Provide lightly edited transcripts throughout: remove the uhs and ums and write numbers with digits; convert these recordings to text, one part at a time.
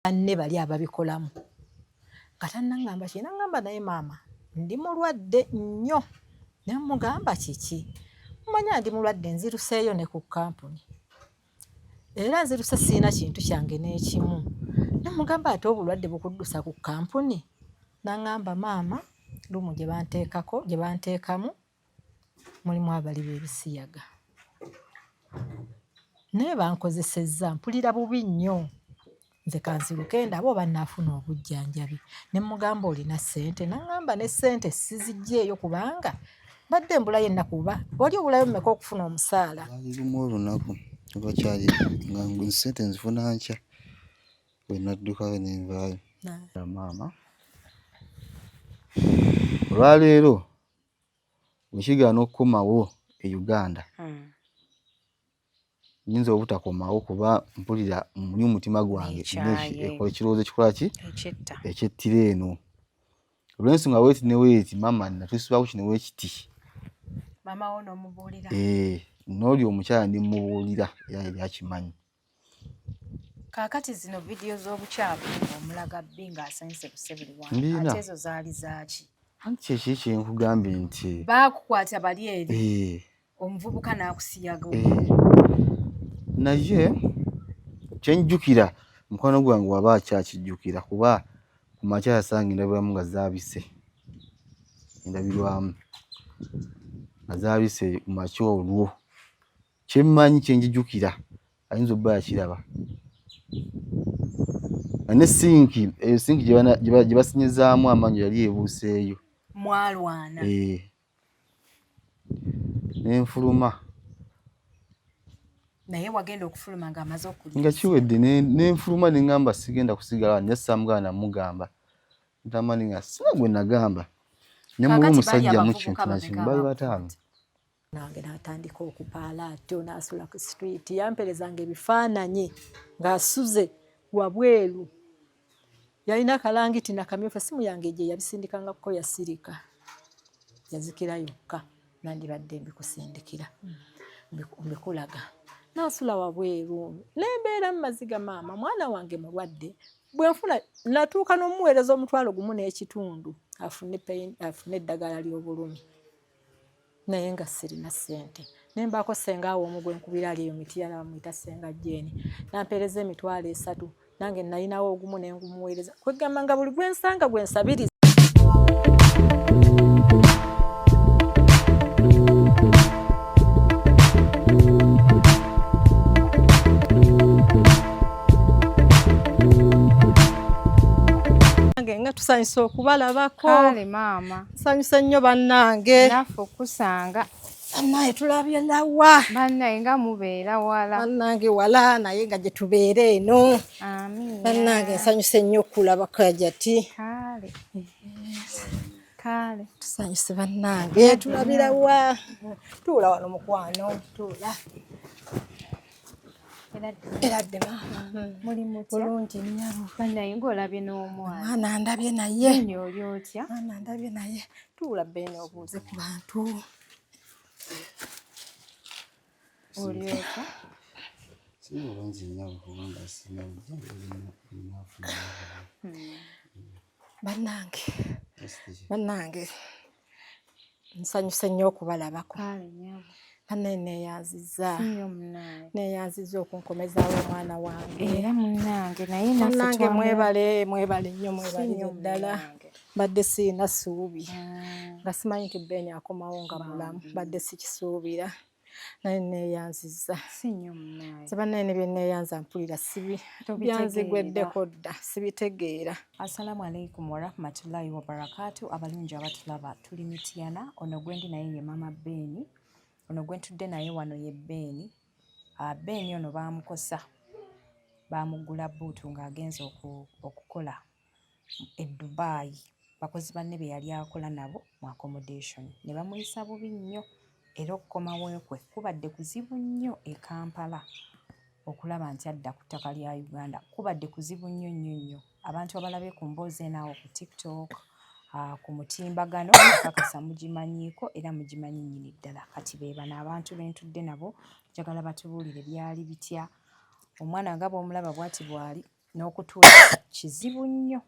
banne bali ababikolamu nga tannangamba kina ngamba naye maama ndi mulwadde nnyo ne mugamba kiki mumanya ndi mulwadde nziruseeyo ne ku kampuni era nziruse siina kintu kyange n'ekimu ne mugamba ate obulwadde bukuddusa ku kampuni nangamba maama lumu gye banteekamu mulimu abali b'ebisiyaga naye bankozesezza mpulira bubi nnyo nze kanziruke ndaba oba nnaafuna obujjanjabi ne mugamba olina ssente nangamba ne ssente siziggyeeyo kubanga mbadde mbulayo ennaku kuba wali obulayo mmeka okufuna omusaala lumu olunaku obakyali nga ssente nzifuna nkya bwe naddukayo ne nvaayo maama olwaleero bwe kigaana okukomawo e Uganda nyinza obutakomawo kuba mpulira muli omutima gwange ekirowoozo ekikola ki ekyettira eno olw'ensonga weeti ne weeti maama natuusibwako kino weekiti maama wo n'omubuulira n'oli omukyala ne mubuulira era yali akimanyi kaakati zino vidiyo z'obukyafu omulaga bbi ng'asanyuse busebuli wange ate ezo zaali zaaki anti kyeki kyenkugambye nti baakukwata bali eri omuvubuka n'akusiyaga naye kyenjjukira mukwano gwange waba akyakijjukira kuba ku makya yasanga endabirwamu nga zaabise endabirwamu nga zaabise ku makya olwo kyemmanyi kyenjijjukira ayinza obba yakiraba ne sinki eyo sinki gye basinyizaamu amanyo yali ebuuseeyo mwalwana n'enfuluma naye wagenda okufuluma ng'amaze okulya nga kiwedde n'enfuluma ne ngamba sigenda kusigala naye saamugana namugamba ntamani nga sina gwe nagamba ne muwa omusajja mu kintu nakimu bali bataano nange n'atandika okupaala atyo n'asula ku street yamperezanga ebifaananyi ng'asuze wabweru yalina akalangiti nakamyufu essimu yange gye yabisindikangako yasirika yazikira yokka nandibadde mbikusindikira mbikulaga n'asula wabweru nembeera mu maziga maama mwana wange mulwadde bwe nfuna natuuka n'omuweereza omutwalo gumu n'ekitundu afune eddagala ly'obulumi naye nga sirina ssente nembaako sengaawo omu gwe nkubira ali eyo Mityana bamuyita Senga Jeeni nampeereza emitwalo 3 nange nalinawo ogumu ne ngumuweereza kwegamba nga buli gwe nsanga gwe nsabiriza nga tusanyusa okubalabako kale maama nsanyusa nnyo bannange naffe okusanga naye tulabye lawa bannaye nga mubeera wala bannange wala naye nga gye tubeera eno amiina bannange nsanyuse nnyo okulaba kajati kale tusanyuse bannange tulabira wa tuula wano mukwano tuula eradde mulimu bulungi nnyo bannaye ng'olabye n'omwana mwana ndabye naye nnyo oli otya mwana ndabye naye tuula bbeene obuuze ku bantu oli otya sibulungi nnyo kubanga sina bannange nsanyuse nnyo okubalabako kale nyabo banne neeyanzizza nnyo munnange neeyanzizza okunkomezaawo omwana wange era munnange naye munnange mwebale nnyo mwebalire ddala badde siina ssuubi nga simanyi nti Beeni akomawo nga mulamu badde sikisuubira naye neeyanzizza si nnyo munnange bannaye ne bye neeyanza mpulira byanzigweddeko dda sibitegeera. Assalamu alaikum warahmatullahi wabarakatuh. Abalungi abatulaba tuli Mityana, ono gwendi naye ye mama Beeni, ono gwentudde naye wano ye Beeni. Beeni ono baamukosa, baamugula bbuutu ng'agenza okukola e Dubai. Bakozi banne be yali akola nabo mu accommodation ne bamuyisa bubi nnyo era okukomawo kwe kubadde kuzibu nnyo e Kampala. Okulaba nti adda ku ttaka lya Uganda kubadde kuzibu nnyo nnyo nnyo. Abantu abalabe ku mboozi enaawo ku TikTok, ku mutimbagano kakasa mugimanyiiko era mugimanyi nnyini ddala. Kati be bano abantu bentudde nabo njagala batubuulire byali bitya. Omwana nga bw'omulaba bw'ati bw'ali n'okutuula kizibu nnyo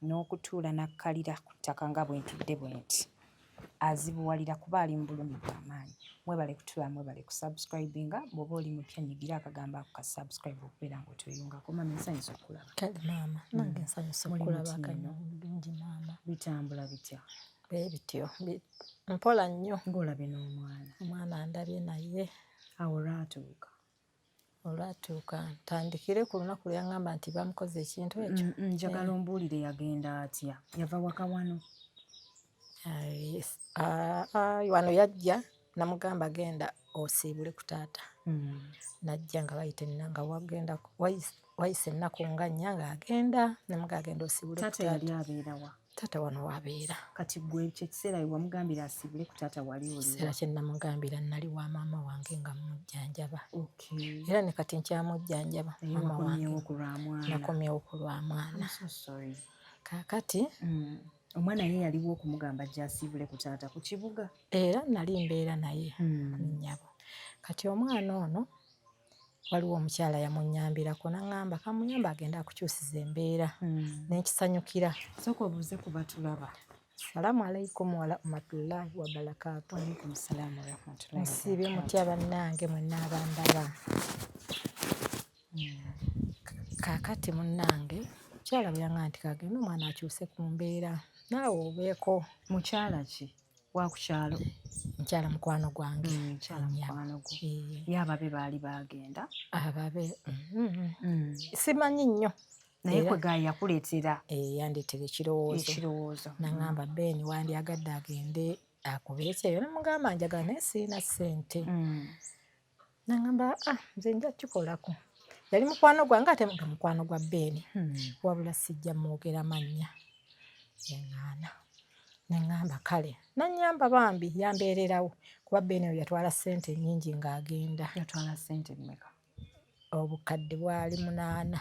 n'okutuula n'akkalira ku ttaka nga bwentudde bwenti azibuwalira kuba ali mu bulumi bw'amaanyi. Mwebale kutuula, mwebale kusubscribinga. Bw'oba oli mupya nyigira akagambo ako ka subscribe okubeera ng'otweyungako. Mama nsanyusa okulaba. Kale maama nange nsanyusa okulaba kano bulungi maama. Bitambula bitya? Bityo mpola nnyo. Ng'olabye n'omwana? Omwana ndabye naye. Awo olwatuuka? Olwatuuka ntandikire ku lunaku lwe yaŋŋamba nti bamukoze ekintu ekyo. Njagala ombuulire yagenda atya? Yava waka wano? Wano yajja namugamba genda osiibule ku taata. Najja nga bayita nga wagenda wayise ennaku nga nnya ng'agenda namugamba genda osiibule ku taata. Taata yali abeera wa? Taata wano wabeera. Kati gwe ekyo ekiseera wamugambira asiibule ku taata wali oli? Ekiseera kye namugambira nali wa maama wange nga mujjanjaba. Okay. Era ne kati nkyamujjanjaba maama wange. Nakomyewo ku lwa mwana. So sorry. Kaakati omwana ye yaliwo okumugamba ajja asiibule ku taata ku kibuga? Era nali mbeera naye nnyabo. Kati omwana ono waliwo omukyala yamunnyambirako n'aŋŋamba kamuyamba agenda akukyusiza embeera. N'ekisanyukira. Sooka obuuze ku batulaba. Salaamu alaikum wa rahmatullahi wa barakaatu. Alaikum salaamu wa rahmatullahi. Musiibye mutya bannange mwenna abandaba. Kaakati munnange mukyala bwe yaŋŋamba nti kagenda omwana akyuse ku mbeera naawe obeeko. Mukyala ki? Wa ku kyalo? Mukyala mukwano gwange. Mukyala mukwano gwo. Ye ababe baali bagenda? Ababe simanyi nnyo. Naye kwe gaali yakuleetera? Yandeetera ekirowoozo. Ekirowoozo. N'aŋŋamba Beeni wandyagadde agende akubeeko eyo. Namugamba njagala naye sirina ssente. N'aŋŋamba nze nja kikolako. Yali mukwano gwange ate nga mukwano gwa Beeni. Wabula sijja mwogera mannya. Yaŋŋaana. N'aŋŋamba kale nannyamba bambi yambeererawo kuba Beeni oyo yatwala ssente nnyingi ng'agenda. Yatwala ssente mmeka? Obukadde bwali 8.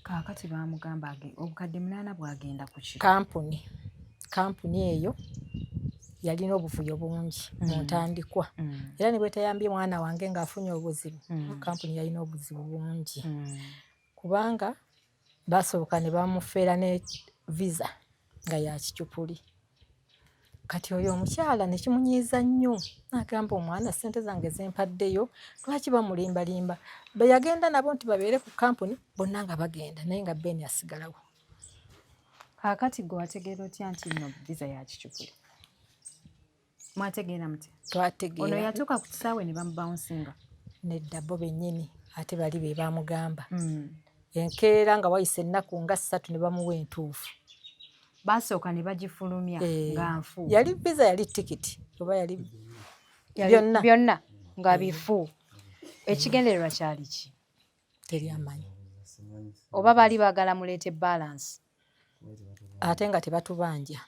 Kaakati baamugamba obukadde 8 bwagenda ku ki? Kampuni eyo yalina obuvuyo bungi mu ntandikwa. Era ne bwetayambye mwana wange ng'afunye obuzibu, kampuni yalina obuzibu bungi. Kubanga basoboka ne bamufeera ne visa nga ya kicupuli. Kati oyo omukyala ne kimunyiiza nnyo. N'agamba omwana ssente zange zempaddeyo lwaki bamulimbalimba. Be yagenda nabo nti babeere ku kampuni bonna nga bagenda naye nga Beeni asigalawo. Kaakati gwe wategeera otya nti nno visa ya kicupuli? Mwategeera mutya? Twategeera. Ono yatuuka ku kisaawe ne bamubawunsinga? Nedda bo bennyini ate bali be baamugamba. Enkeera nga wayise ennaku nga 3 ne bamuwa entuufu. Basooka ne bagifulumya nga nfu. Yali visa yali tikiti oba yali byonna nga bifu. Ekigendererwa kyali ki? Teri amanyi. Oba baali baagala muleete balance? Ate nga tebatubanja.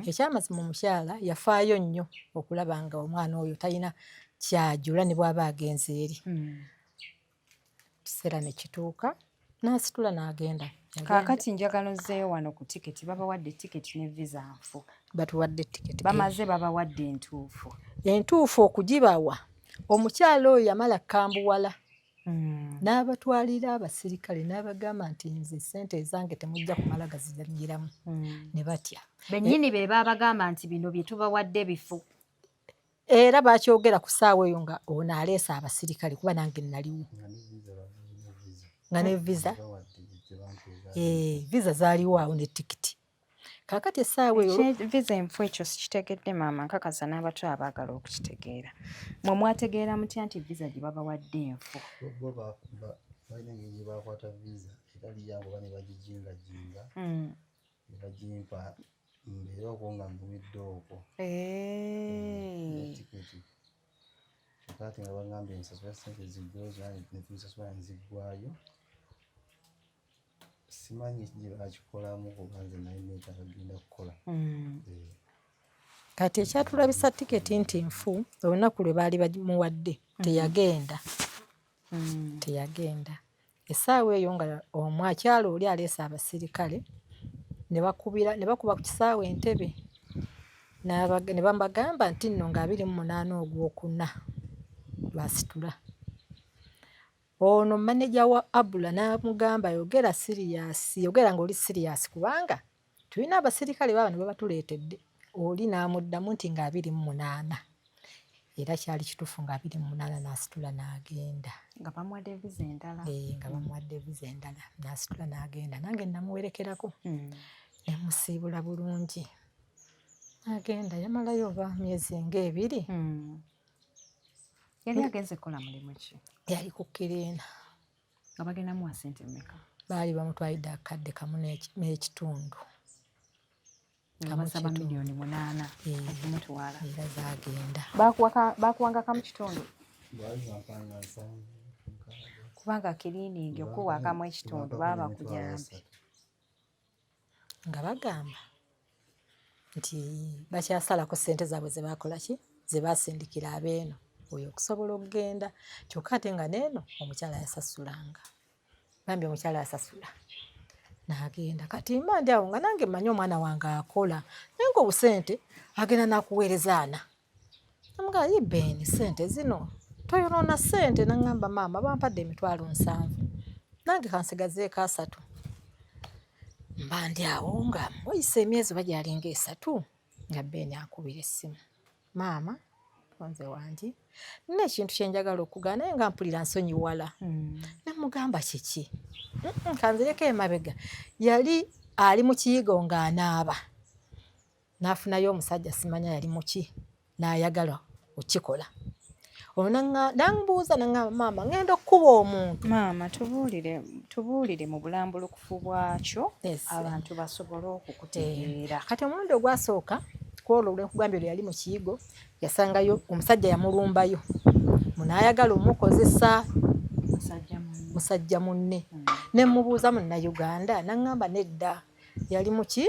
Ekyamazima omukyala yafaayo nnyo okulaba nga omwana oyo talina kyajula ne bw'aba agenze eri. Kiseera ne kituuka n'asitula n'agenda. Kaakati njagala nzeeyo wano ku tiketi. Babawadde tiketi ne visa nfu? Batuwadde tiketi. Bamaze babawadde entuufu? Entuufu okugibawa omukyala oyo yamala kambuwala. N'abatwalira abasirikale n'abagamba nti nze ssente zange temujja kumala gazijjiramu. Ne batya. Bennyini be babagamba nti bino bye tubawadde bifu. Era bakyogera ku ssaawa eyo nga ono aleese abasirikale kuba nange naliwo. Nga ne visa. Visa zaaliwo awo ne tikiti. Kaakati essaawa eyo visa enfu ekyo sikitegedde maama nkakasa n'abato abaagala okukitegeera. Mwe mwategeera mutya nti visa gye babawadde enfu? Bo balina engeri gye bakwata visa etali yangu oba ne bagijingajinga ne bagimpa mbeera okwo nga nkumidde okwo. Tiketi kakati nga bagambye ensasula ssente ziggwayo zona nezisasula neziggwayo. Simanyi gye bakikolamu kuba nze naye neetaaga genda kukola. Kati ekyatulabisa tiketi nti nfu olunaku lwe baali bamuwadde teyagenda. Teyagenda. Essaawa eyo nga omwakyalo oli aleese abasirikale ne bakuba ku kisaawe Entebbe ne bamugamba nti nno nga 28 ogwokuna basitula. ono maneja wa Abula n'amugamba yogera serious, yogera ng'oli serious kubanga tulina abasirikale b'abano babatuleetedde. Oli n'amuddamu nti nga 28 era kyali kituufu nga 28 n'asitula n'agenda. Nga bamuwadde visa endala. Nga bamuwadde visa endala n'asitula n'agenda. Nange namuwerekerako ne musiibula bulungi n'agenda. Yamalayo oba myezi ng'ebiri. Yali agenze kukola mulimu ki? Yali ku Kirina. Nga bagenda muwa ssente mmeka? Baali bamutwalidde akadde kamu n'ekitundu. Kamusaba milioni 8 okumutwala. Era zagenda. Bakuwanga kamu kitundu? Kubanga kiliiningi okuwakamu ekitundu baba bakujambe. Nga bagamba nti bakyasalako ssente zaabwe ze bakola ki? Ze basindikira abeeno. Oyo okusobola okugenda. Kyokka ate nga n'eno omukyala yasasulanga. Bambi omukyala yasasula. N'agenda. Kati mba ndi awo nga nange mmanyi omwana wange akola. Naye nga obusente agenda n'akuweereza ana. Namugamba ye Ben, ssente zino toyonoona ssente. N'aŋŋamba maama bampadde emitwalo 7. Nange kansigazeeko 3. Mba ndi awo nga wayise emyezi oba gyalinga 3 nga Ben akubira essimu. Maama nze wange nina ekintu kye njagala okugana naye nga mpulira nsonyiwala. Namugamba kiki? Kanzireko emabega. Yali ali mu kiyigo ng'anaaba. N'afunayo omusajja simanya yali mu ki n'ayagala okikola. Olwo n'ambuuza n'aŋŋamba maama ngenda okkuba omuntu. Maama tubuulire mu bulambulukufu bwakyo abantu basobole okukutegeera. Kati omulundi ogwasooka kwolwo olw'enkugambye olwo yali mu kiyigo yasangayo omusajja yamulumbayo. Munaayagala omukozesa musajja munne. Ne mmubuuza Munnayuganda n'aŋŋamba nedda. Yali mu ki?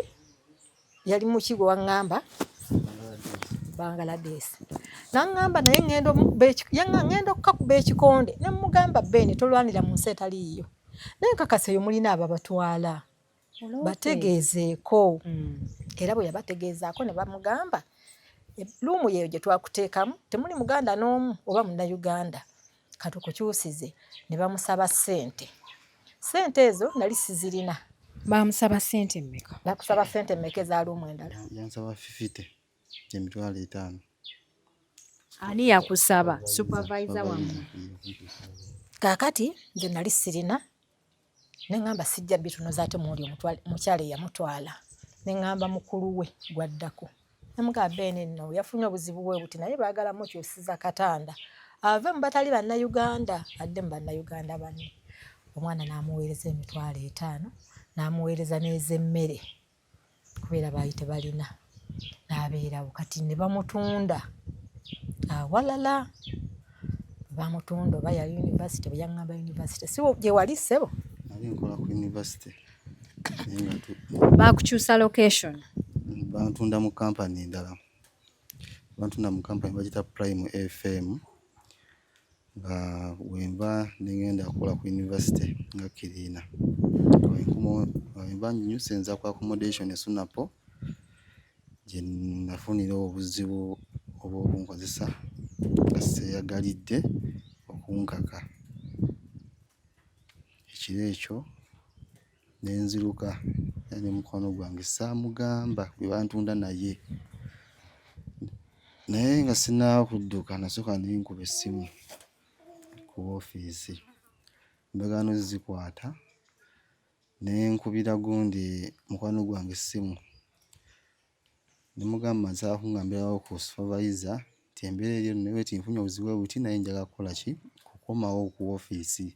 Yali mu ki gwe waŋŋamba? Bangladesh. N'aŋŋamba naye ngenda okukakuba ekikonde. Ne mmugamba Ben tolwanira mu nsi etaliiyo. Naye nkakasa eyo mulina ababatwala. Bategeezeeko. Era bwe yabategeezaako ne bamugamba luumu yeeyo gye twakuteekamu temuli Muganda n'omu oba Munnayuganda. Katukukyusize ne bamusaba ssente. Ssente ezo nali sizirina. Bamusaba ssente mmeka? Bakusaba ssente mmeka eza luumu endala? Yansaba 50 emitwalo 5. Ani yakusaba? Supervisor wammwe? Kaakati nze nali sirina. Ne ŋŋamba sijja bitunoza ate mwoli omukyala eyamutwala. Ne ŋŋamba mukulu we gwaddako. Namugamba Ben nno yafunye obuzibu bwe buti naye baagala mukyusiza katanda. Ave mu batali Bannayuganda adde mu Bannayuganda banne. Omwana n'amuweereza emitwalo 5 n'amuweereza n'ez'emmere kubeera baali tebalina. N'abeerawo kati ne bamutunda awalala. Bamutunda oba yali yunivasite bwe yaŋŋamba yunivasite. Si gye wali ssebo? Nali nkola ku yunivasite. Baakukyusa location? Bantunda mu kampani endala. Bantunda mu kampani bagita Prime FM. Nga wemba nengenda kukola ku yunivasite nga Kirina. Wemba nyuse nza ku accommodation esunapo. Gye nafunira obuzibu obw'okunkozesa nga seeyagalidde okunkaka. Ekiro ekyo nenziruka ne mukwano gwange saamugamba gwe bantunda naye. Naye nga sinakudduka nasooka nenkuba essimu ku ofiisi. Endagaano zikwata nenkubira gundi mukwano gwange essimu. Nemugamba nsaako ngambirawo ku supervisor nti embeera eryo nawe tinfunye obuzibu buti naye njagala kukola ki? Kukomawo ku ofiisi.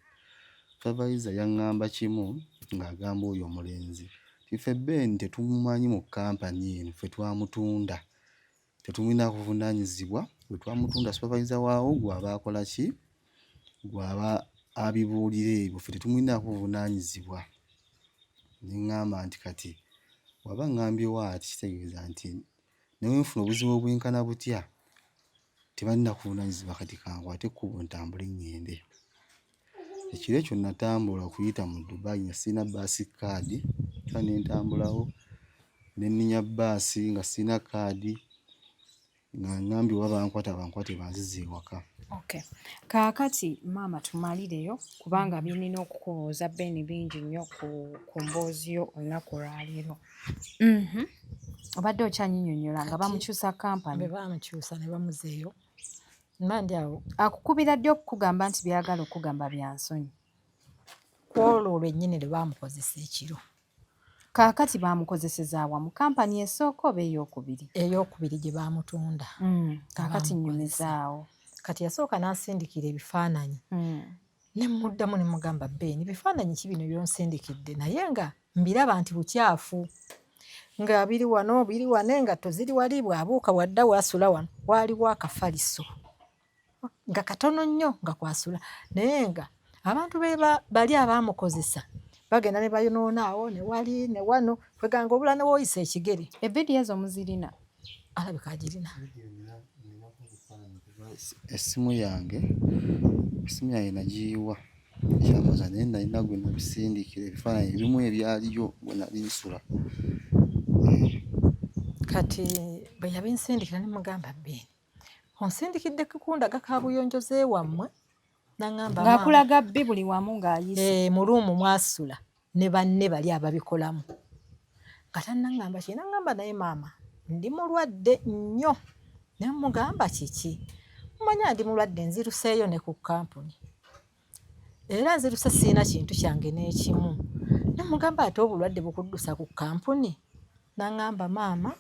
Supervisor yaŋŋamba kimu ng'agamba oyo omulenzi. Ffe Ben tetumumanyi mu kampani eno ffe twamutunda. Tetumulina kuvunaanyizibwa bwe twamutunda supervisor waawo gw'aba akola ki? Gw'aba abibuulira ebyo ffe tetumulina kuvunaanyizibwa. Ne ŋŋamba nti kati waba ŋŋambyewo ati kitegeeza nti newe nfuna obuzibu obwenkana butya tebalina kuvunaanyizibwa kati kankwate ekkubo ntambule ŋŋende. Ekiro ekyo natambula okuyita mu Dubai nga sirina baasi kaadi. Kyokka ne ntambulawo ne nninya baasi nga sirina kaadi nga ŋŋambye oba bankwate banzize ewaka. Okay. Kaakati maama tumalireyo kubanga binina okukubuuza Beni bingi nnyo ku mboozi yo olunaku lwaleero. Obadde okyanyinyonnyola nga bamukyusa kampani. Be bamukyusa ne bamuzeeyo. Mandi awo Akukubira ddi okukugamba nti byagala okugamba bya nsonyi? kwolwo lwennyini lwe bamukozesa ekiro. Kaakati bamukozeseza wa mu kampani esooka oba ey'okubiri? Ey'okubiri gye bamutunda. Kaakati nnyumizaawo. Kati yasooka n'ansindikira ebifaananyi. Ne muddamu ne mugamba Beni, bifaananyi ki bino by'onsindikidde naye nga mbiraba nti bukyafu. Nga biri wano engatto ziri wali bw'abuuka wadda wasula wano waaliwo akafaliso nga katono nnyo nga kwasula naye nga abantu bali abaamukozesa bagenda ne bayonoona awo ne wali ne wano kweganga obula ne wooyisa ekigere. Ebbiri ezo muzirina? Alabika agirina. Essimu yange nagiyiwa ekyamaza naye nalina gwe nabisindikira ebifaananyi ebimu ebyaliyo bwe nali nsula. Kati bwe yabinsindikira ne mugamba Beni, onsindikidde kukundaga kabuyonjo z'ewammwe? N'aŋŋamba ng'akulaga bbi buli wamu ng'ayise. mu luumu mwasula ne banne bali ababikolamu. Nga tannaŋŋamba ki, n'aŋŋamba naye maama ndi mulwadde nnyo. Ne mugamba kiki? Mumanya ndi mulwadde nziruseeyo ne ku kampuni. Era nziruse siina kintu kyange n'ekimu. Ne mugamba ate obulwadde bukuddusa ku kampuni? N'aŋŋamba maama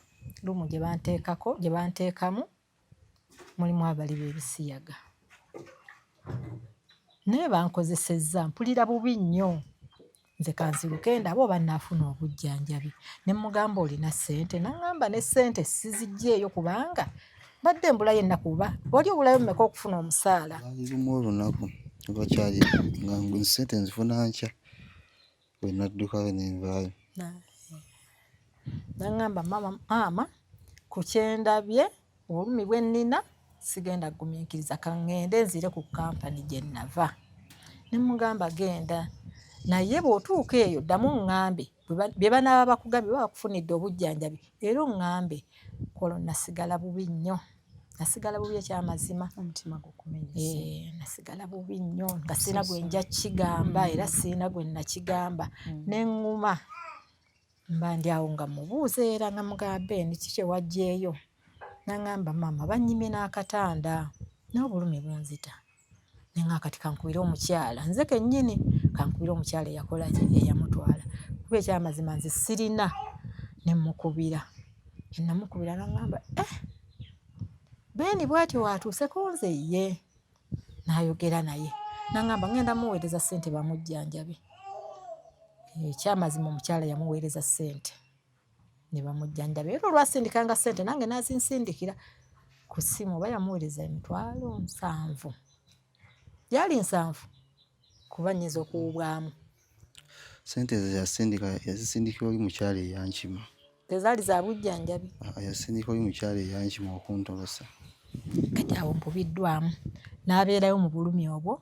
luumu gye banteekamu mulimu abali b'ebisiyaga. Naye bankozesezza mpulira bubi nnyo. Nze kanziruke ndaba oba nnaafuna obujjanjabi. Ne mugamba olina ssente? N'aŋŋamba ne ssente siziggyeeyo kubanga mbadde mbulayo ennaku kuba oli obulayo mmeka okufuna omusaala? Lwali lumu olunaku lwakyali nga ssente nzifuna nkya bwe naddukayo ne nvaayo. N'aŋŋamba maama ku kyendabye obulumi bwe nnina sigenda kugumiikiriza ka ŋŋende nzire ku kampani gye nnava. Ne mugamba genda naye bw'otuuka eyo ddamu ŋŋambe bye banaaba bakugambye baba bakufunidde obujjanjabi era oŋŋambe kwolwo nasigala bubi nnyo. Nasigala bubi ekyamazima. Omutima gukumenyese. Nasigala bubi nnyo nga sirina gwe nja kigamba era sirina gwe nakigamba. Ne ŋŋuma mba ndi awo nga mubuuza era nga mugamba Beni kiki wagyeeyo? N'aŋŋamba maama bannyimye n'akatanda n'obulumi bunzita. Ne ng'akati kankubire omukyala nze kennyini kankubire omukyala eyakola ki eyamutwala kuba ekyamazima nze sirina. Ne mukubira namukubira n'aŋŋamba Beni bw'atyo watuuseko nze ye. N'ayogera naye n'aŋŋamba ngenda muweereza ssente bamujjanjabe. Ekyamazima omukyala yamuweereza ssente ne bamujjanjabe era olwasindikanga ssente nange nazinsindikira ku ssimu oba yamuweereza $7,000 gyali 7 kuba nnyinza okuwubwamu. Ssente ezo yazisindikira oli mukyala eyankima. Tezaali za bujjanjabi. Yasindika oli mukyala eyankima okuntolosa. Kati awo mpubiddwamu n'abeerayo mu bulumi obwo.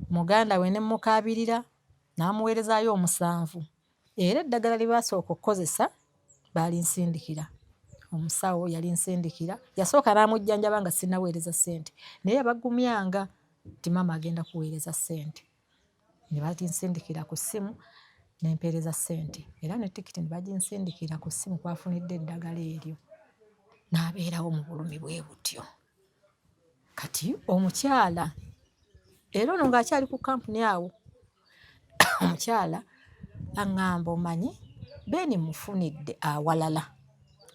Muganda we ne mukaabirira n'amuweerezaayo 7 era eddagala lye baasooka okukozesa baalinsindikira. Omusawo yalinsindikira yasooka n'amujjanjaba nga sinnaweereza ssente naye yabagumyanga nti maama agenda kuweereza ssente. Ne balinsindikira ku ssimu ne mpeereza ssente era ne tikiti ne baginsindikira ku ssimu kwafunidde eddagala eryo. N'abeerawo mu bulumi bwe butyo. Kati omukyala era ono ng'akyali ku kampuni awo omukyala aŋŋamba omanyi Beni mufunidde awalala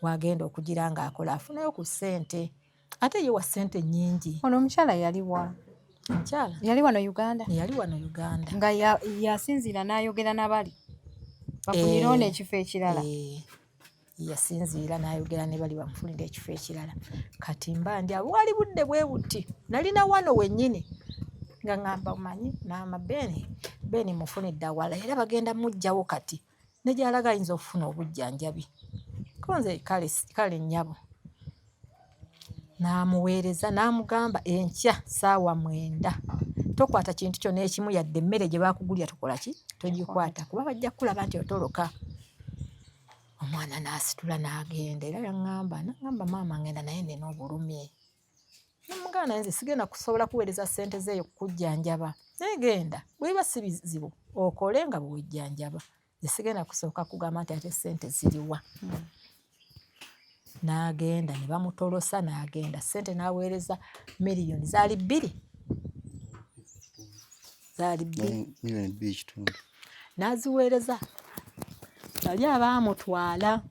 wagenda okugira ng'akola afunayo ku ssente ate ye wa ssente nnyingi. Ono omukyala yaliwa? Omukyala yali wano Uganda? Yali wano Uganda. Nga yasinziira n'ayogera n'abali bafunire ono ekifo ekirala? Yasinziira n'ayogera ne bali bamufunira ekifo ekirala. Kati mba ndi awo wali budde bwe buti nalina wano wennyini nga ŋŋamba omanyi maama Beni mufunidde awala era bagenda muggyawo kati ne gy'alaga ayinza okufuna obujjanjabi. Konze kale nnyabo n'amuweereza n'amugamba enkya ssaawa 9 tokwata kintu kyonna ekimu yadde emmere gye baakugulya tokola ki togikwata kuba bajja kulaba nti otoloka. Omwana n'asitula n'agenda era n'aŋŋamba maama ngenda naye nina obulumi. namugana nze sigenda kusobola kuweereza ssente zeeyo kukujjanjaba naye genda bweba si bizibu okole nga bwejjanjaba nze sigenda kusooka kugamba nti ate ssente ziriwa. N'agenda ne bamutolosa n'agenda ssente n'aweereza miliyoni zaali 2 miliyoni 2.5 n'aziweereza bali abaamutwala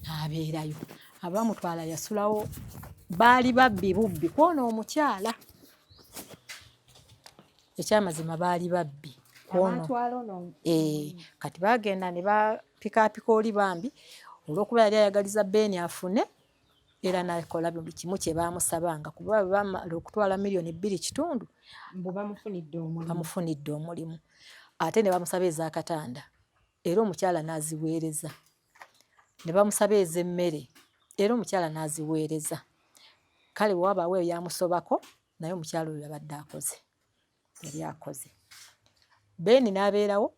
n'abeerayo. Abaamutwala yasulawo baali babbi bubbi kwono omukyala ekyamazima baali babbi kwono. Kati bagenda ne bapikaapika oli bambi olw'okuba yali ayagaliza Beeni afune era n'akola buli kimu kye baamusabanga kuba bamala okutwala miliyoni 2.5 bamufunidde omulimu ate ne bamusaba ez'akatanda era omukyala n'aziweereza, ne bamusaba ez'emmere era omukyala n'aziweereza. Kale bw'wabaawo eyamusobako naye omukyala oyo yabadde akoze, yali akoze. Beeni n'abeerawo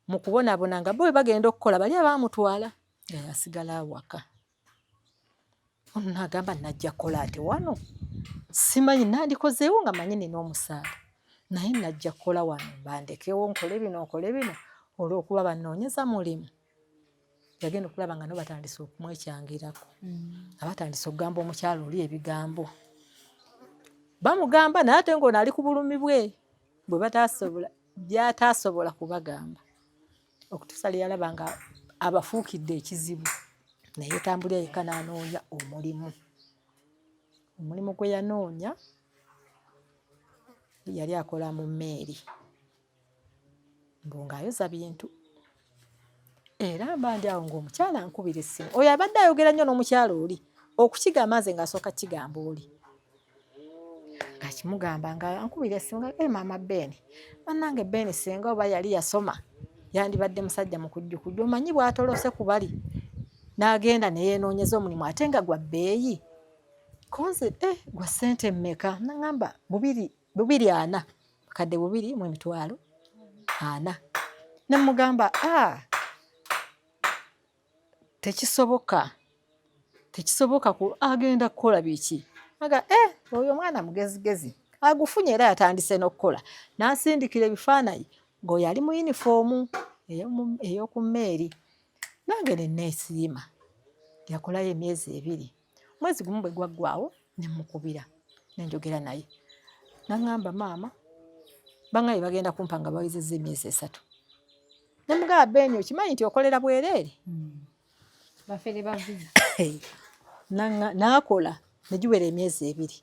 mu kubonaabona nga bo bwe bagenda okukola bali abaamutwala nga yasigala awaka. Ono n'agamba najja kukola ate wano simanyi nandikozeewo nga manyi nina omusaala naye najja kukola wano bandekewo nkole bino olw'okuba banoonyeza mulimu. Yagenda okulaba nga nabo batandise okumwekyangirako nga batandise okugamba omukyala oli ebigambo bamugamba naye ate ng'ono ali ku bulumi bwe by'ataasobola kubagamba okutuusa lye yalaba nga abafuukidde ekizibu naye yetambulira yekka n'anoonya omulimu gwe yanoonya yali akola mu mmeeri mbu ng'ayoza bintu era mba ndi awo ng'omukyala ankubira essimu. Oyo abadde ayogera nnyo n'omukyala oli okukigamba nze ng'asooka kigamba oli ng'akimugamba nga ankubira essimu nga maama Beeni bannange Beeni singa oba yali yasoma yandibadde musajja mukujjukujju omanyi bw'atolose ku bali n'agenda ne yeenoonyeza omulimu ate nga gwa bbeeyi konze gwa ssente mmeka naŋŋamba 240 kadde 2,400 ne mugamba tekisoboka agenda kukola biki aga oyo mwana mugezigezi agufunye era yatandise n'okukola n'asindikira ebifaananyi ng'oyo ali mu yunifoomu ey'oku mmeeri. Nange ne neesiima yakolayo emyezi 2 mwezi gumu bwe gwaggwaawo ne mukubira ne njogera naye n'aŋŋamba maama bangaye bagenda kumpa nga bawezezza emyezi 3 ne mugamba Beeni okimanyi nti okolera bwereere bafere baviza n'akola ne giwera emyezi 2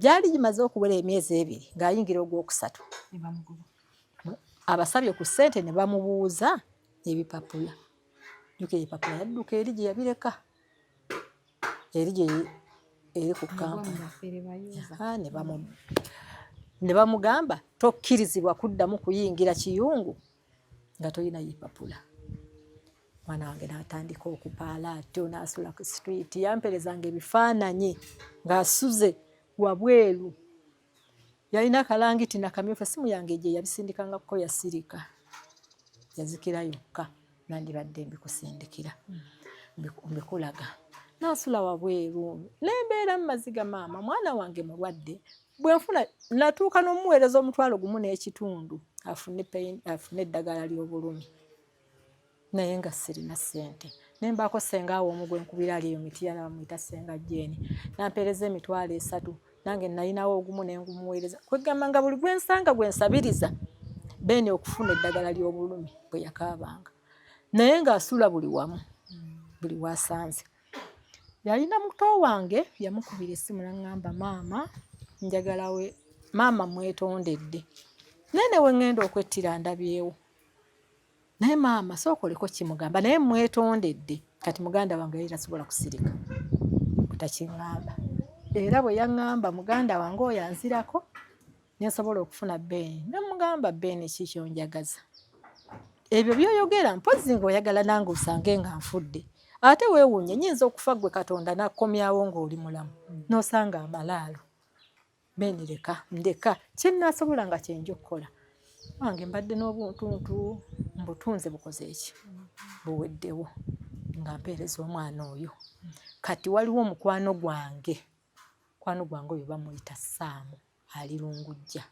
gyali gimaze okuwera emyezi 2 ng'ayingira ogwokusatu abasabye ku ssente ne bamubuuza ebipapula jjukira ebipapula yadduka eri gye yabireka eri gye eri ku kampuni ne bamugamba tokkirizibwa kuddamu kuyingira kiyungu nga tolina bipapula. Mwana wange n'atandika okupaala atyo n'asula ku street yamperezanga ebifaananyi ng'asuze wabweru yalina akalangiti nakamyufu essimu yange gye yabisindikangako yasirika yazikira yokka nandibadde mbikusindikira mbikulaga n'asula wabweru nembeera mu maziga maama mwana wange mulwadde bwenfuna natuuka n'omuweereza $1.5 afune eddagala ly'obulumi naye nga sirina ssente nembaako sengaawo omu gwe nkubira ali eyo Mityana bamuyita Senga Jeeni nampeereza $3 nange nalinawo ogumu ne ngumuweereza kwegamba nga buli gwensanga gwensabiriza Beeni okufuna eddagala ly'obulumi bwe yakaabanga naye ng'asula buli wamu buli wasanze. Yalina muto wange yamukubira essimu n'aŋŋamba maama njagala we maama mwetondedde nene we ŋŋenda okwettira ndabyewo naye maama sookoleko kimugamba naye mwetondedde kati muganda wange yali tasobola kusirika butakiŋŋamba era bwe yaŋŋamba muganda wange oyo anzirako nensobola okufuna Beeni nemugamba Beeni kiki onjagaza ebyo by'oyogera mpozzi ng'oyagala nange osange nga nfudde ate weewuunye nnyinza okufa gwe Katonda n'akkomyawo ng'oli mulamu n'osanga amalaalo. Beeni ndeka kyennasobola nga kyenja okukola wange mbadde n'obuntuntu mbutunze bukoze eki buweddewo nga mpeereza omwana oyo kati waliwo mukwano gwange oyo bamuyita Saamu ali Lungujja.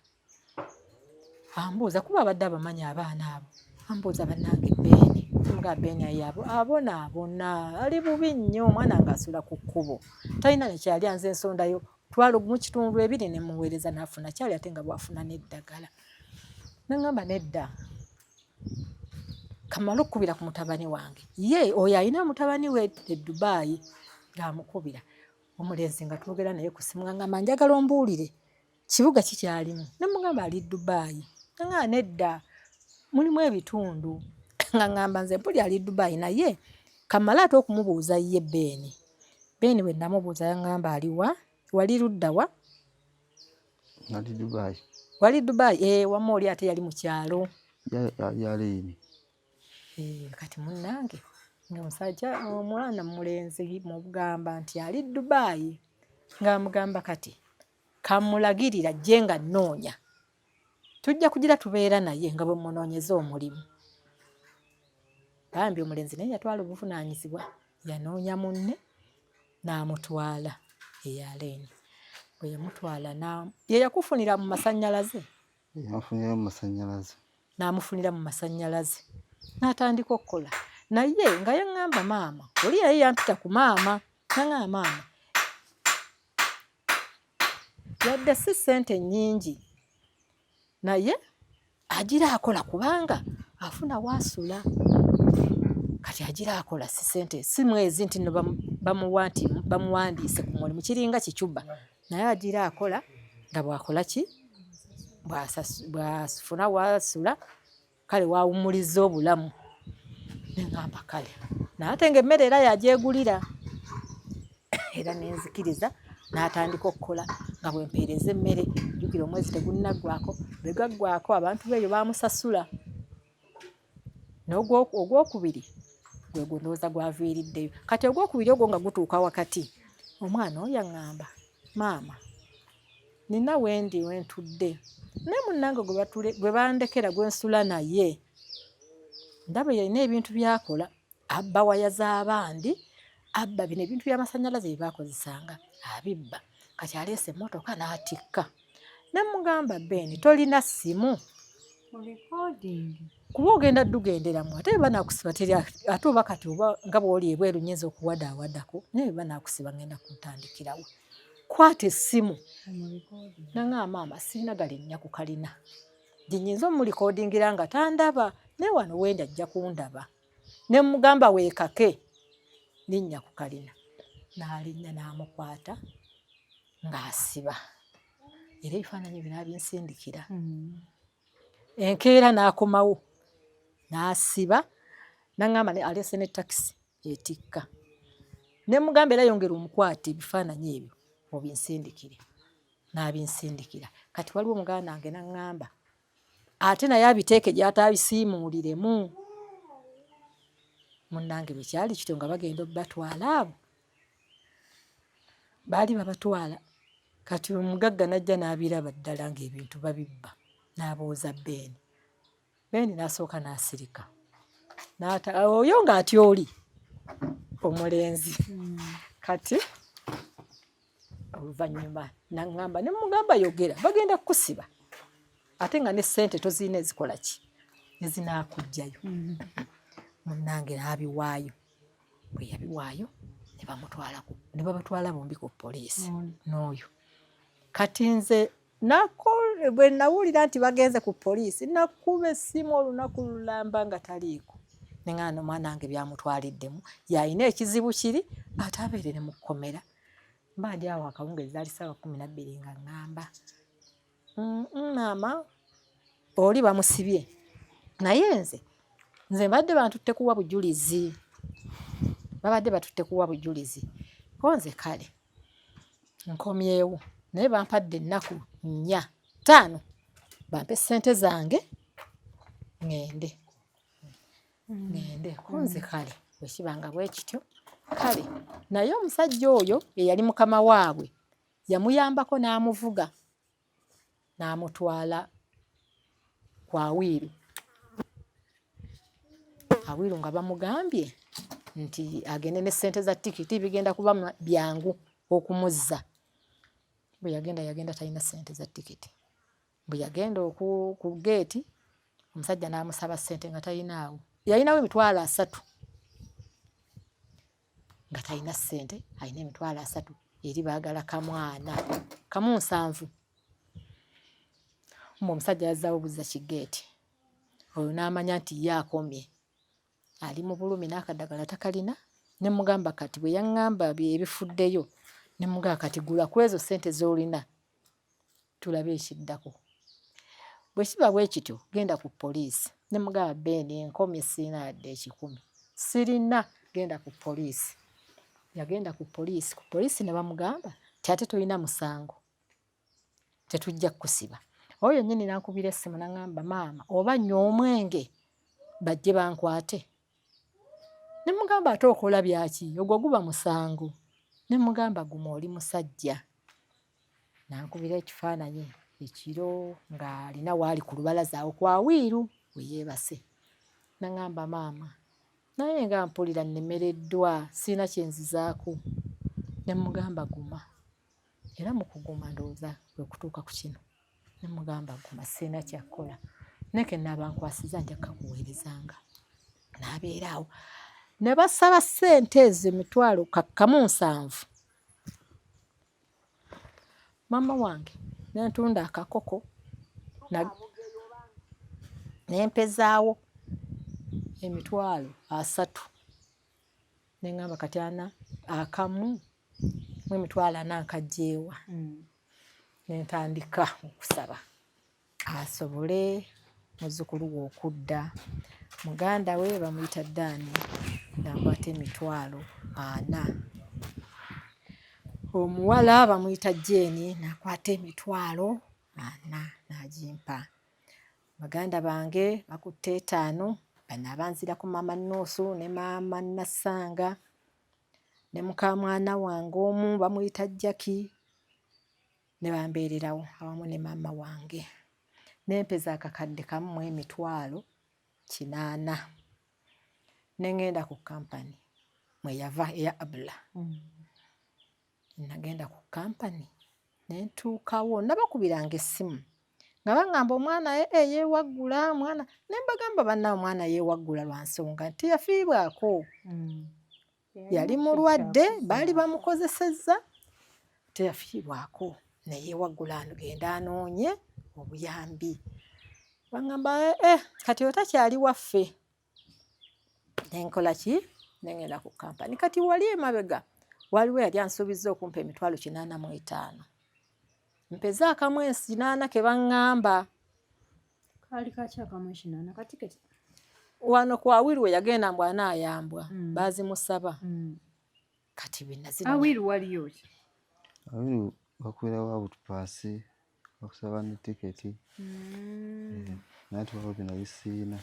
Ambuuza kuba abadde abamanyi abaana abo. Ambuuza bannange Beeni. Nga Beeni abona ali bubi nnyo omwana ng'asula ku kkubo. Talina ne kyali anze ensondayo twalo mu kitundu 2 ne muweereza n'afuna kyali ate nga bw'afuna n'eddagala. N'angamba nedda. Kamala okkubira ku mutabani wange. Ye oyo alina mutabani we e Dubai ng'amukubira. Omulenzi nga twogera naye ku simu ng'angamba njagala ombuulire kibuga kikyalimu. Ne mugamba ali Dubai. Nga nedda mulimu ebitundu. Ng'angamba nze mpuli ali Dubai naye Kamala ate okumubuuza ye Beeni. Beeni bwe namubuuza yangamba aliwa? Wali ludda wa? Ali Dubai. Wali Dubai wamma oli ate yali mu kyalo. Yaleeni. Kati munnange ng'omusajja omwana mulenzi mugamba nti ali Dubai ng'amugamba kati kamulagirira ajje nga nnoonya. Tujja kugira tubeera naye nga bwe munoonyeza omulimu. Bambi omulenzi naye yatwala obuvunaanyizibwa yanoonya munne n'amutwala eyaleeni. Bwe yamutwala ye yakufunira mu masannyalaze. Yamufunira mu masannyalaze. N'amufunira mu masannyalaze. N'atandika okukola. Naye nga yaŋŋamba maama, oli yali yampita ku maama. Naŋŋamba maama, yadde si ssente nnyingi. Naye agira akola kubanga afuna waasula. Kati agira akola si ssente, si mwezi nti no bamuwandiise ku mulimu kiringa kicuba. Naye agira akola nga bw'akola ki? Bw'afuna waasula, kale waawummuliza obulamu. Neŋŋamba kale. N'ate ng'emmere era yagyegulira. Era nenzikiriza n'atandika okukola nga bwempeereza emmere. Jjukira omwezi tegunnaggwako. Bwe gaggwako abantu beeyo baamusasula. Ogwokubiri gwe ndowooza gwaviiriddeyo. Kati ogwokubiri ogwo nga gutuuka wakati. Omwana oyo yaŋŋamba, maama, nina wendi wentudde. Naye munnange gwe bandekera gwe nsula naye. Ndaba yalina ebintu byakola. Abba waya z'abandi. Abba bino ebintu by'amasannyalaze bye baakozesanga. Abibba. Kati aleese emmotoka n'atikka. Ne mugamba Beeni tolina ssimu. Kuba ogenda ddugenderamu ate banaakusiba ate oba kati oba nga bw'oli ebweru nnyinza okuwadaawadako naye banaakusiba ngenda kuntandikirawo. Kwata essimu. Naŋŋamba maama sirina galinnya ku kalina. Ginyinza omulikoodingira nga tandaba naye wano wendi ajja kundaba. Ne mugamba weekake linnya ku kalina. N'alinnya n'amukwata ng'asiba. Era ebifaananyi bino abinsindikira. Enkeera n'akomawo n'asiba. N'aŋŋamba aleese ne takisi etikka. Ne mugamba era yongera omukwate ebifaananyi ebyo obinsindikire. N'abinsindikira. Kati waliwo omuganda wange n'aŋŋamba ate naye abiteeke gy'ataabisiimuuliremu. Munnange bwe kyali kityo nga bagenda obbatwala abo. Baali babatwala. Kati omugagga n'ajja n'abiraba ddala ng'ebintu babibba. N'abuuza Beeni. Beeni n'asooka n'asirika. Oyo ng'atya oli omulenzi. Kati oluvannyuma n'aŋŋamba ne mugamba yogera bagenda kukusiba. Ate nga ne ssente tozirina ezikola ki? Ezinaakuggyayo. Munnange n'abiwaayo. Bwe yabiwaayo ne babatwala bombi ku poliisi n'oyo. Kati nze bwe nawulira nti bagenze ku poliisi nakuba essimu olunaku lulamba nga taliiko. Neŋŋamba omwana wange byamutwaliddemu y'alina ekizibu kiri ate abeerere mu kkomera. Mba ndi awo akawungeezi zaali ssaawa 12 nga ŋŋamba maama oli bamusibye naye nze mbadde bantutte kuwa bujulizi. Babadde batutte kuwa bujulizi. Ko nze kale nkomyewo naye bampadde ennaku 4-5 bampe ssente zange ŋŋende. Ko nze kale bwe kibanga bwe kityo kale. Naye omusajja oyo eyali mukama waabwe yamuyambako n'amuvuga n'amutwala ku Awiiru. Awiiru nga bamugambye nti agende ne ssente za tikiti bigenda kuba byangu okumuzza. Bwe yagenda talina ssente za tikiti. Bwe yagenda ku geeti omusajja n'amusaba ssente nga talinaawo. Yalinawo emitwalo 3 nga talina ssente, alina emitwalo 3 eri baagala kamu 7. Omusajja yazzaawo buzza kigeeti. Oyo n'amanya nti ye akomye. Ali mu bulumi n'akadagala takalina. Ne mugamba kati bwe yaŋŋamba ebifuddeyo, ne mugamba kati gula ku ezo ssente z'olina tulabe ekiddako. Bwe kiba bwe kityo genda ku poliisi. Ne mugamba Beeni enkomye sirina yadde 10. Sirina, genda ku poliisi. Yagenda ku poliisi. Ku poliisi ne bamugamba ti ate tolina musango, tetujja kusiba. Oyo nnyini n'ankubira essimu n'aŋŋamba maama oba nnywa omwenge bajje bankwate. Ne mugamba ate okola byaki? Ogwo guba musango. Ne mugamba guma oli musajja. N'ankubira ekifaananyi ekiro ng'alina waali ku lubalaza awo kwa Wiiru we yeebase. N'aŋŋamba maama naye nga mpulira nnemereddwa sirina kyenzizaako. Ne mugamba guma. Era mu kuguma ndowooza kwe kutuuka ku kino. Ne mugamba guma sirina kyakkola. Neke naaba nkwasiza nja kakuweerezanga. N'abeera awo. Ne basaba ssente ezo emitwalo kamu 7. Maama wange n'entunda akakoko n'empezaawo emitwalo 3. Ne ŋŋamba kati akamu mu emitwalo 4 nkagyeewa. Ne ntandika okusaba asobole muzzukulu we okudda. Muganda we bamuyita Ddaani n'akwata emitwalo 4. Omuwala bamuyita Jeeni n'akwata emitwalo 4 n'agimpa. Baganda bange bakutte 5. Bano abanzira ku maama Nuusu ne maama Nassanga ne muka mwana wange omu bamuyita Jackie ne bambeererawo awamu ne maama wange. N'empeza akakadde kamu mu emitwalo 8. Ne ngenda ku kampani mwe yava eya Abula. Nagenda ku kampani ne ntuukawo nabakubiranga essimu nga baŋŋamba omwana yeewaggula mwana. Ne mbagamba bannaawe omwana yeewaggula lwa nsonga nti yafiibwako. Yali mulwadde baali bamukozesezza teyafiibwako ne yeewaggula genda anoonye obuyambi. Baŋŋamba kati otakyali waffe. Ne nkola ki? Ne ngenda ku kampani. Kati wali emabega waliwo yali ansuubizza okumpa emitwalo 85. Mpeza akamu 8 ke baŋŋamba. Kaali kaki akamu 8 kati kati? Wano kwa Wiiru we yagenda mbw anaayambwa baazimusaba. Kati bwe nazina. Awiiru waliyo ki? Awiiru bakuweerawo obutupaasi bakusaba ne tiketi. Naye tubawo bino bisiina.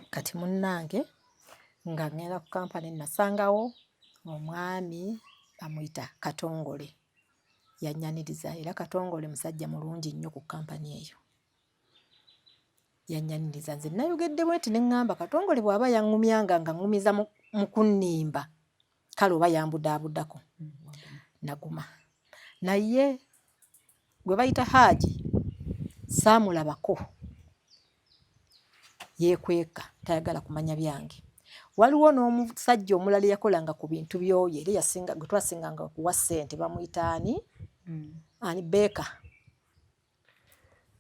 Kati munnange nga ngenda ku kampani nasangawo omwami bamuyita Katongole. Yannyaniriza era Katongole musajja mulungi nnyo ku kampani eyo. Yannyaniriza nze nayogedde bweti ne ŋŋamba Katongole bw'aba yaŋŋumyanga nga ŋŋumiza mu kunnimba kale oba yambudaabuddako. Naguma. Naye gwe bayita Haaji saamulabako. Yeekweka tayagala kumanya byange. Waliwo n'omusajja omulala yakolanga ku bintu byoye era gwe twasinganga okuwa ssente bamuyita ani?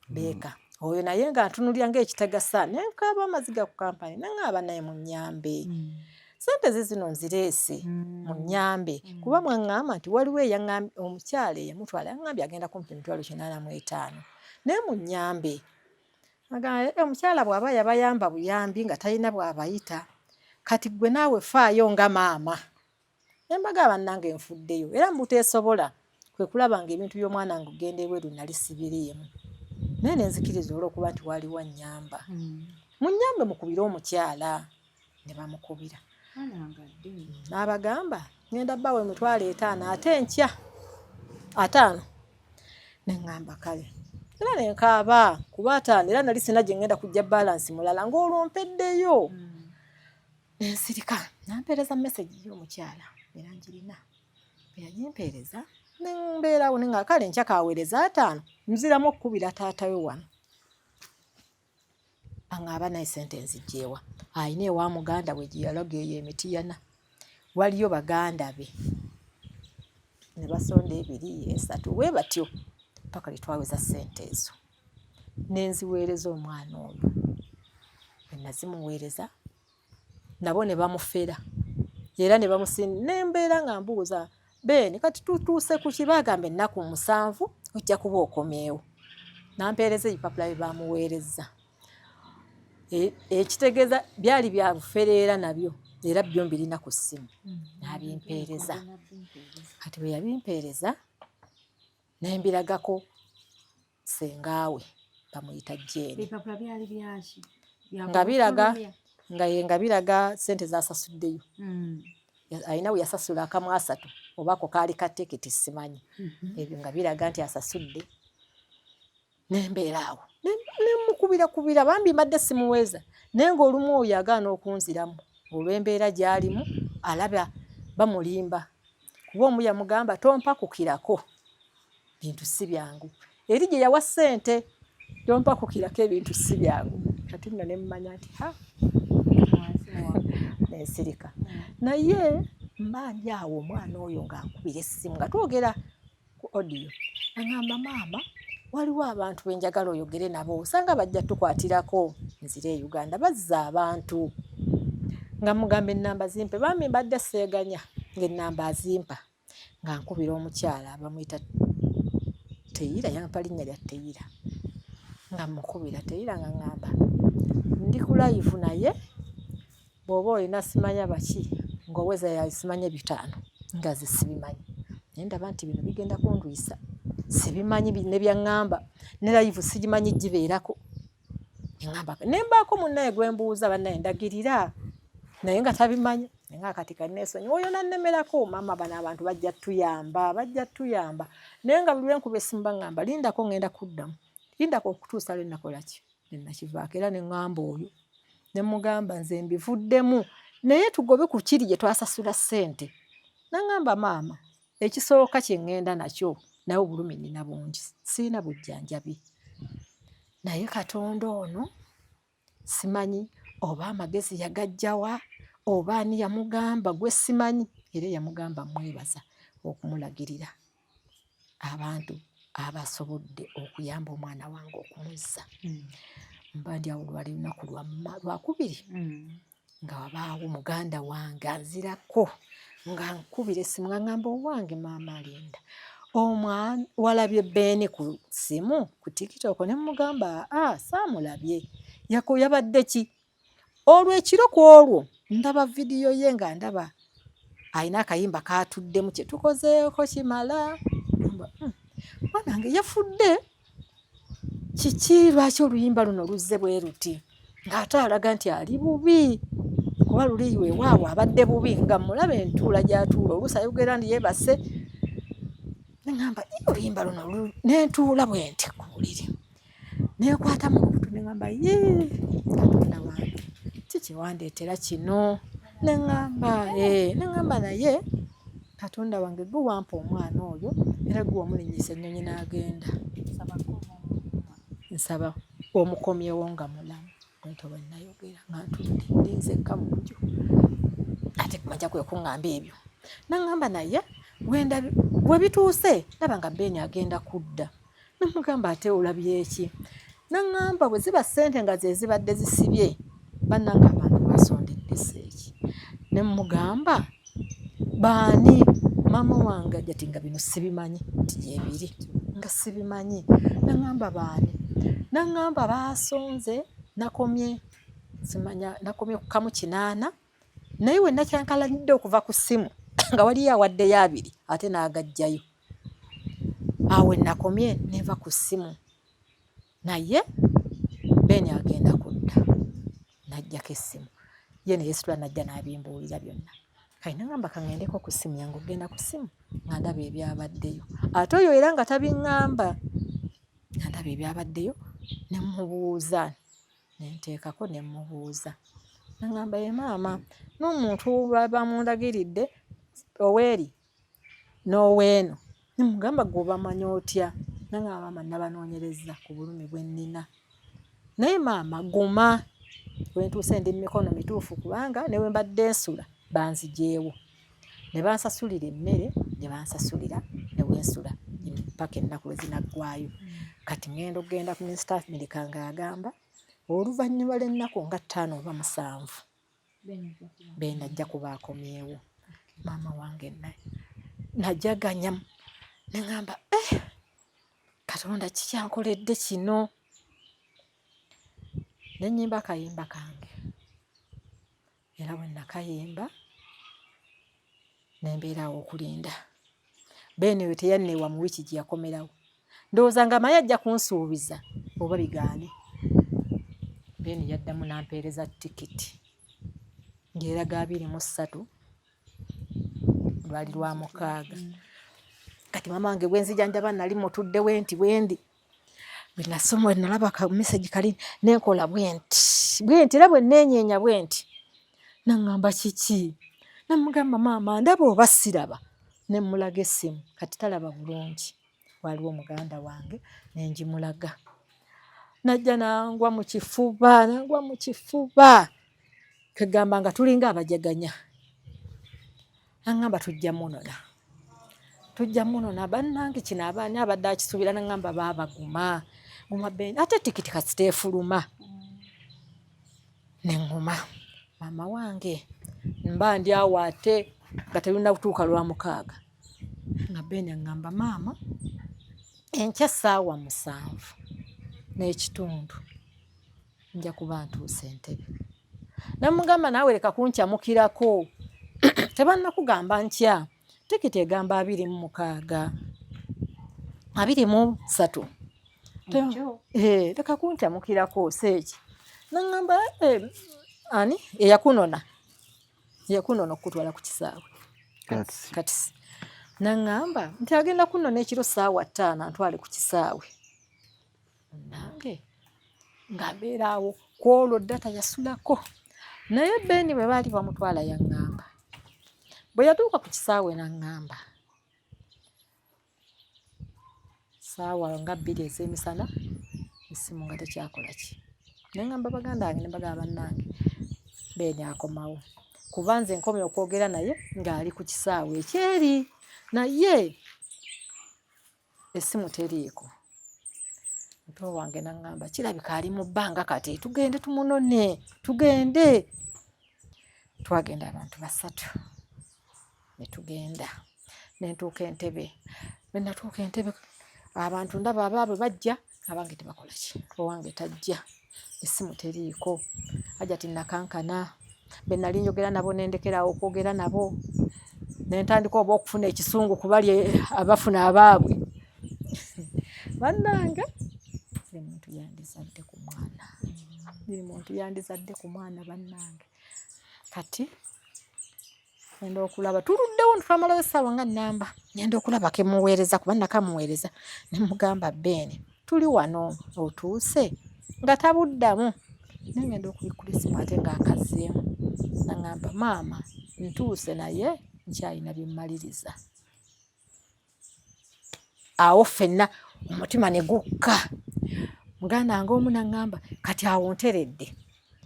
Beeka. Oyo naye nga ntunulira ng'ekitagasa ne nkaaba amaziga ku kampani naŋŋamba naye munnyambe. Ssente zino nzireese munnyambe kuba mwaŋŋamba nti waliwo omukyala eyamutwala yaŋŋambye agenda kumpa emitwalo 85. Naye munnyambe. Omukyala bw'aba yabayamba buyambi nga talina bw'abayita. Kati gwe naawe faayo nga maama. Ne mbagamba bannange nfuddeyo era mbuteesobola kwe kulaba ng'ebintu by'omwana nga ogenda ebweru nali sibiriimu. Naye ne nzikiriza olw'okuba nti waliwo annyamba. Munnyambe mukubire omukyala. Ne bamukubira. N'abagamba ngenda bbawo emitwalo 5 ate enkya 5. Ne ŋŋamba kale. Era ne nkaaba kuba 5 era nali sina gye ngenda kujja balansi mulala ng'olwo mpeddeyo. nensirika nampeereza message y'omukyala era njirina yagimpeereza nembeerawo nenga kale nkya kaweereza 5 nziramu okukubira taata we wano aŋŋamba naye sente nzigyeewa ayina ewa muganda we gye yalaga eyo Emitiyana waliyo baganda be ne basonda 2 3 we batyo paka litwaweza sente ezo nenziweereza omwana oyo nazimuweereza nabo ne bamufera era ne bamusini nembeera nga mbuuza Beni kati tutuuse ku kibagambe ennaku 7 ojja kuba okomyewo nampeereza ebipapula bye bamuweereza ekitegeeza byali bya bufereera nabyo era byo mbirina ku ssimu nabimpeereza kati bwe yabimpeereza nembiragako sengaawe bamuyita Jane Ebipapula byali byaki? nga biraga sente zasasuddeyo ayina we yasasula akamu 3 oba ko kaali ka tikiti simanyi ebyo nga biraga nti asasudde nembeeraawo nemukubira bambi madde simuweeza naye ng'olumu oyo agaana okunziramu olw'embeera gy'alimu alaba bamulimba kuba omu yamugamba tompakukirako bintu si byangu eri gye yawa ssente tompakukirako ebintu si byangu kati nno nemmanya nti nensirika naye mbandi awo omwana oyo ng'ankubira essimu nga twogera ku audio aŋŋamba maama waliwo abantu benjagala oyogere nabo osanga bajja tukwatirako nzire e Uganda bazza abantu nga mugamba ennamba zimpe bambi mbadde seeganya ng'ennamba azimpa nga nkubira omukyala bamuyita Teyira yampa linnya lya Teyira nga mukubira Teyira nga ŋŋamba ndi ku live naye bw'oba olina simanya baki ng'oweza yasimanye 5 nga zisibimanyi naye ndaba nti bino bigenda kundwisa sibimanyi ne byaŋŋamba ne live sigimanyi gibeerako eŋŋamba nembaako munnaye gwe mbuuza bannaye ndagirira naye nga tabimanyi nga kati kanneesonyi oyo nannemerako maama bano abantu bajja tuyamba naye nga buli lwenkuba essimu baŋŋamba lindako ŋŋenda kuddamu lindako okutuusa lwe nakola ki nenakivaako era neŋŋamba oyo ne mugamba nze mbivuddemu naye tugobe ku kiri gye twasasula ssente naŋŋamba maama ekisooka kye ŋŋenda nakyo naye obulumi nina bungi siina bujjanjabi naye Katonda ono simanyi oba amagezi yagajjawa oba ani yamugamba gwe simanyi era yamugamba mwebaza okumulagirira abantu abasobodde okuyamba omwana wange okumuzza mbandi awo lwali lunaku lwa 2 nga wabaawo muganda wange anzirako nga nkubira essimu nga ŋŋamba owange maama Linda omwana walabye Beni ku simu ku TikTok ne mugamba saamulabye yabadde ki olw'ekiro ku olwo ndaba vidiyo ye nga ndaba ayina akayimba katuddemu kye tukozeeko kimala mwanange yafudde kiki lwaki oluyimba luno luzze bwe ruti ng'ate alaga nti ali bubi kuba luli weewaawo abadde bubi nga mulaba entuula gy'atuula oluusi ayogera ndi yeebase neŋŋamba oluyimba luno nentuula bwe nti ku buliri neekwata mu lubuto neŋŋamba Katonda wange kikiwandeetera kino neŋŋamba naye Katonda wange gwe wampa omwana oyo era gwe wamulinnyisa ennyonyi n'agenda nsaba omukomyewo nga mulamu bwentyo bwe nayogera nga ntudde ndinzekka mu nju ate kumajja kwe kuŋŋamba ebyo naŋŋamba naye bwe bituuse ndaba nga Beni agenda kudda namugamba ate olabye ki naŋŋamba bwe ziba ssente nga ze zibadde zisibye bannanga abantu basondedde seeki ne mugamba baani maama wange ajati nga bino sibimanyi nti gyebiri nga sibimanyi naŋŋamba baani naŋŋamba baasonze nakomye ku kamu 8 naye we nakyankalanidde okuva ku ssimu nga waliyo awaddeyo 2 ate n'agajjayo awe nakomye neva ku ssimu naye Beni agenda kudda najjako essimu ye ne Yesu najja n'abimbuulira byonna kayina ngamba kaŋŋendeko ku ssimu yange ogenda ku ssimu nga ndaba ebyabaddeyo ate oyo era nga tabiŋŋamba nga ndaba ebyabaddeyo ne mubuuza ne nteekako ne mubuuza Nangamba ye maama n'omuntu bamundagiridde oweeri n'oweeno nemugamba gwobamanyi otya. Nangamba maama nabanoonyereza ku bulumi bwe nnina naye maama guma wentuuse ndi mikono mituufu kubanga newe mbadde nsula banzijeewo ne bansasulira emmere ne bansasulira ne wensula mpaka ennaku lwe zinaggwaayo. Kati ngenda okugenda ku Minisita America ng'agamba oluvannyuma lw'ennaku nga 5 oba 7 bendajja kuba akomyewo. Maama wange naye najaganya ne ŋŋamba Katonda kikyankoledde kino. Ne nnyimba akayimba kange era bwe nakayimba ne mbeerawo okulinda. Beene we teyanneewa mu wiiki gye yakomerawo. Ndowooza nga maye ajja kunsuubiza oba bigaane. Beene yaddamu n'ampeereza tikiti ng'eraga 23 lwali lwa 6. Kati maama wange bwe nzijanjaba nali mutudde wenti wendi. Bwe nasoma nalaba ka message kali nenkola bwenti era bwe neenyeenya bwenti. Naŋŋamba kiki? Namugamba maama ndaba oba siraba. Ne mmulaga essimu kati talaba bulungi. Waliwo muganda wange ne ngimulaga. Najja nangwa mu kifuba. Kegamba nga tulinga abajaganya. Naŋŋamba tujja munona bannange kino abaani abadde akisuubira. Naŋŋamba baabaguma guma Beene ate tikiti kasiteefuluma. Ne ŋŋuma maama wange mba ndi awo ate nga terina kutuuka lwa 6 nga Beene aŋŋamba maama enkya 7:30 nja kuba ntuuse Entebbe. Namugamba naawe leka kunkyamukirako tebannakugamba nkya tikiti egamba 26 23 leka kunkyamukirako seeki. Naŋŋamba ani eyakunona okutwala ku kisaawe kati. Naŋŋamba nti agenda kunona ekiro 5:00 antwale ku kisaawe. Nange nga mbeera awo kwolwo data yasulako. Naye Beene bwe baali bamutwala yaŋŋamba bwe yatuuka ku kisaawe naŋŋamba saawa nga 2 ez'emisana essimu nga tekyakola ki. Ne ŋŋamba baganda bange ne bagamba bannange Beene akomawo kuba nze nkomye okwogera naye ng'ali ku kisaawe ekyeri naye essimu teriiko. Muto wange naŋŋamba kirabika ali mu bbanga kati tugende tumunone tugende. Twagenda abantu 3 ne tugenda ne ntuuka Entebbe. Bwe natuuka Entebbe abantu ndaba abaabwe bajja abange tebakola ki owange tajja essimu teriiko. Hajati nakankana be nali njogera nabo nendekerawo okwogera nabo ne ntandika oba okufuna ekisungu kubali abafuna abaabwe. Bannange buli muntu yandizadde ku mwana bannange. Kati ngenda okulaba tuluddewo ntwamalayo essaawa nga nnamba ngenda okulaba kemuweereza kuba nakamuweereza. Ne mugamba Beene tuli wano otuuse nga tabuddamu. Naye ngenda okubikkula essimu ate ng'akazzeemu. Naŋŋamba maama ntuuse naye nkyalina bye mmaliriza. Awo ffenna omutima ne gukka. Muganda wange omu naŋŋamba kati awo nteredde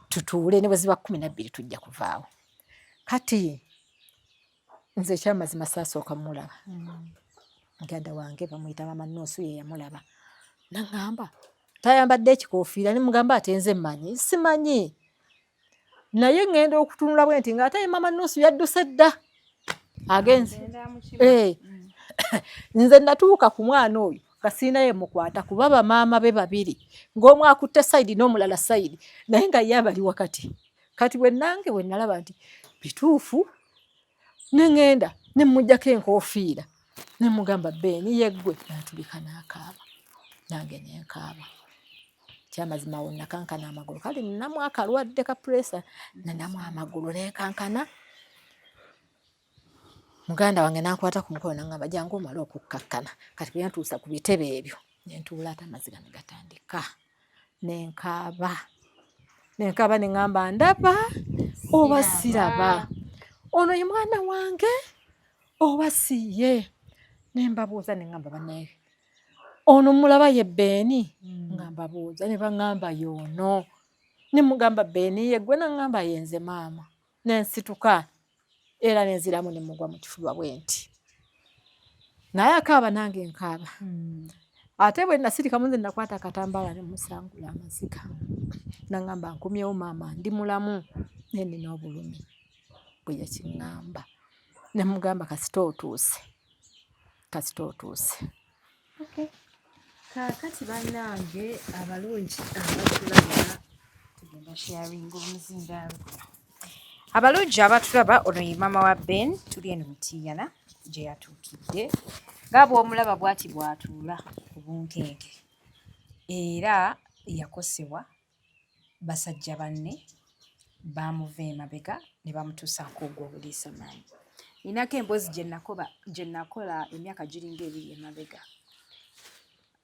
tutuule ne bwe ziba 12 tujja kuvaawo. Kati nze ekyamazima saasooka mulaba. Muganda wange bamuyita Maama Nuusu ye yamulaba. Naŋŋamba tayambadde ekikoofiira ne mugamba ate nze mmanyi simanyi. Naye ngenda okutunula bwenti ng'ate Maama Nuusu yadduse dda agenze. Nze natuuka ku mwana oyo nga siinayo mukwata kuba bamaama be 2 ng'omu akutte sayidi n'omulala sayidi naye nga ye abali wakati. Kati bwe nange bwe nalaba nti bituufu ne ŋŋenda ne mmuggyako enkoofiira ne mugamba Beene yeggwe n'atulika n'akaaba nange ne nkaaba. Kyamazima wo nakankana amagulu kale nnamu akalwadde ka puresa nnamu amagulu ne nkankana. Muganda wange n'ankwata ku mukono n'aŋŋamba jangu omale okukkakkana. Kati bwe yantuusa ku bitebe ebyo ne ntuula ate amaziga ne gatandika ne nkaaba nenkaba ne ŋŋamba ndaba oba siraba, ono ye mwana wange oba siye. Ne mbabuuza ne ŋŋamba bannaye ono mulaba ye Beeni? Nga mbabuuza ne baŋŋamba y'ono. Ne mugamba Beeni ye gwe? Naŋŋamba ye nze maama. Ne nsituka era ne nziramu ne mugwa mu kifuba bwe nti. Naye akaaba nange nkaaba. Ate bwe nasirikamu nze nakwata akatambaala ne musangula amaziga. Naŋŋamba nkumyewo maama ndi mulamu naye nina obulumi bwe yakiŋŋamba. Ne mugamba kasita otuuse. Kaakati bannange abalungi abatulaba tugenda sharinga omuzindaalo guno. Abalungi abatulaba ono ye maama wa Ben tuli eno Mityana gye yatuukidde. Nga bw'omulaba bw'ati bw'atuula ku bunkenke. Era yakosebwa basajja banne baamuva emabega ne bamutuusaako ogw'obuliisamaanyi. Ninako emboozi gye nakola emyaka giringa 2 emabega.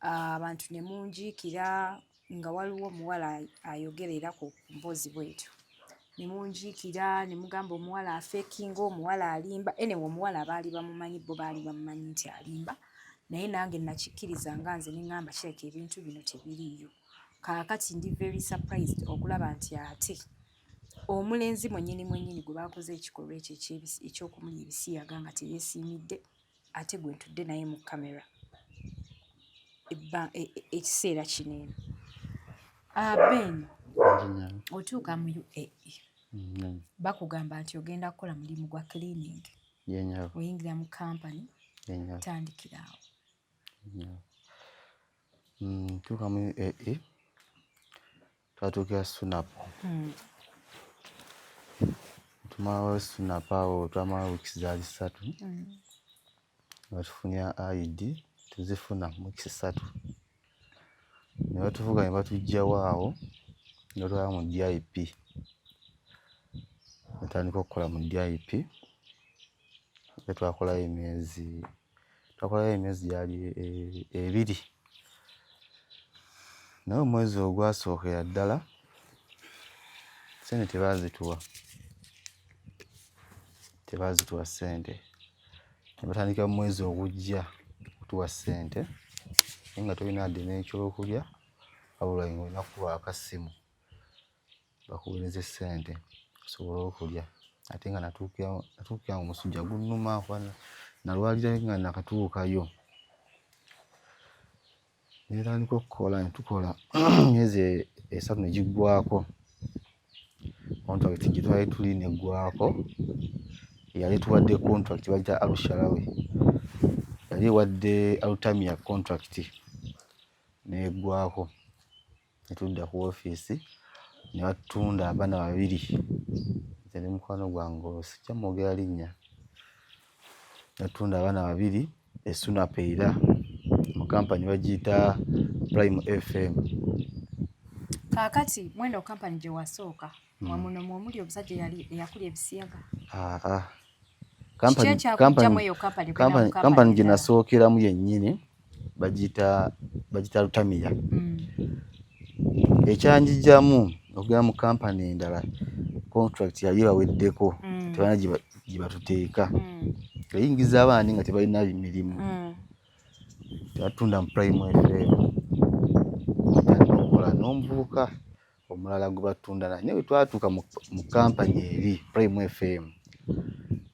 Abantu ne munjiikira nga waliwo omuwala ayogerera ku mboozi bw'etyo. Ne munjiikira ne mugamba omuwala afeekinga, omuwala alimba. Enewe omuwala abaali bamumanyi bo baali bamumanyi nti alimba. Naye nange nakikkiriza nga nze ne ŋŋamba kireka ebintu bino tebiriiyo. Kaakati ndi very surprised okulaba nti ate omulenzi mwennyini gwe baakoze ekikolwa ekyo eky'okumulya ebisiyaga nga teyeesiimidde ate gwe ntudde naye mu kamera ekiseera kino eno. Ben, otuuka mu UAE bakugamba nti ogenda kukola mulimu gwa cleaning. Oyingira mu kampani tandikira awo. Tuuka mu UAE twatuukira Sunap. Tumalawo Sunap awo twamala wiiki zaali 3 nga tufunira ID tuzifuna mu wiiki 3. Ne batuvuga ne batuggyawo awo ne batwala mu DIP. Natandika okukola mu DIP. Twakolayo emyezi gyali 2. Naye omwezi ogwasookera ddala ssente tebaazituwa ssente. Ne batandika mu mwezi ogujja okutuwa ssente naye nga tolina adde n'ekyokulya wabula ng'olina kukuba akasimu bakuweereze ssente osobole okulya. Ate nga natuukira mu musujja gunnuma nalwalira nga nakatuukayo. Ne ntandika okukola ne tukola emyezi 3 ne giggwaako. Contract gye twali tuli neggwaako. Yali tuwadde contract bagita Al-Sharawi. Yali ewadde Altamia contract neggwaako. Ne tudda ku woofiisi ne batunda abaana 2. Nze ne mukwano gwange sijja mwogera linnya. Natunda abaana 2 Sunap era mu kampani bagiyita Prime FM. Kaakati mweno kampani gye wasooka mwamuno mwomuli omusajja eyakulya ebisiyaga. Kampani gye nasookeramu yennyini bagiyita Altamia. Ekyanjijjamu okugenda mu kampani endala contract yali baweddeko tebalina gye batuteeka. Yayingiza abaani nga tebalina mirimu. Tebatunda mu Prime FM. Batandika okukola n'omuvubuka omulala gwe batunda naye bwe twatuuka mu kampani eri Prime FM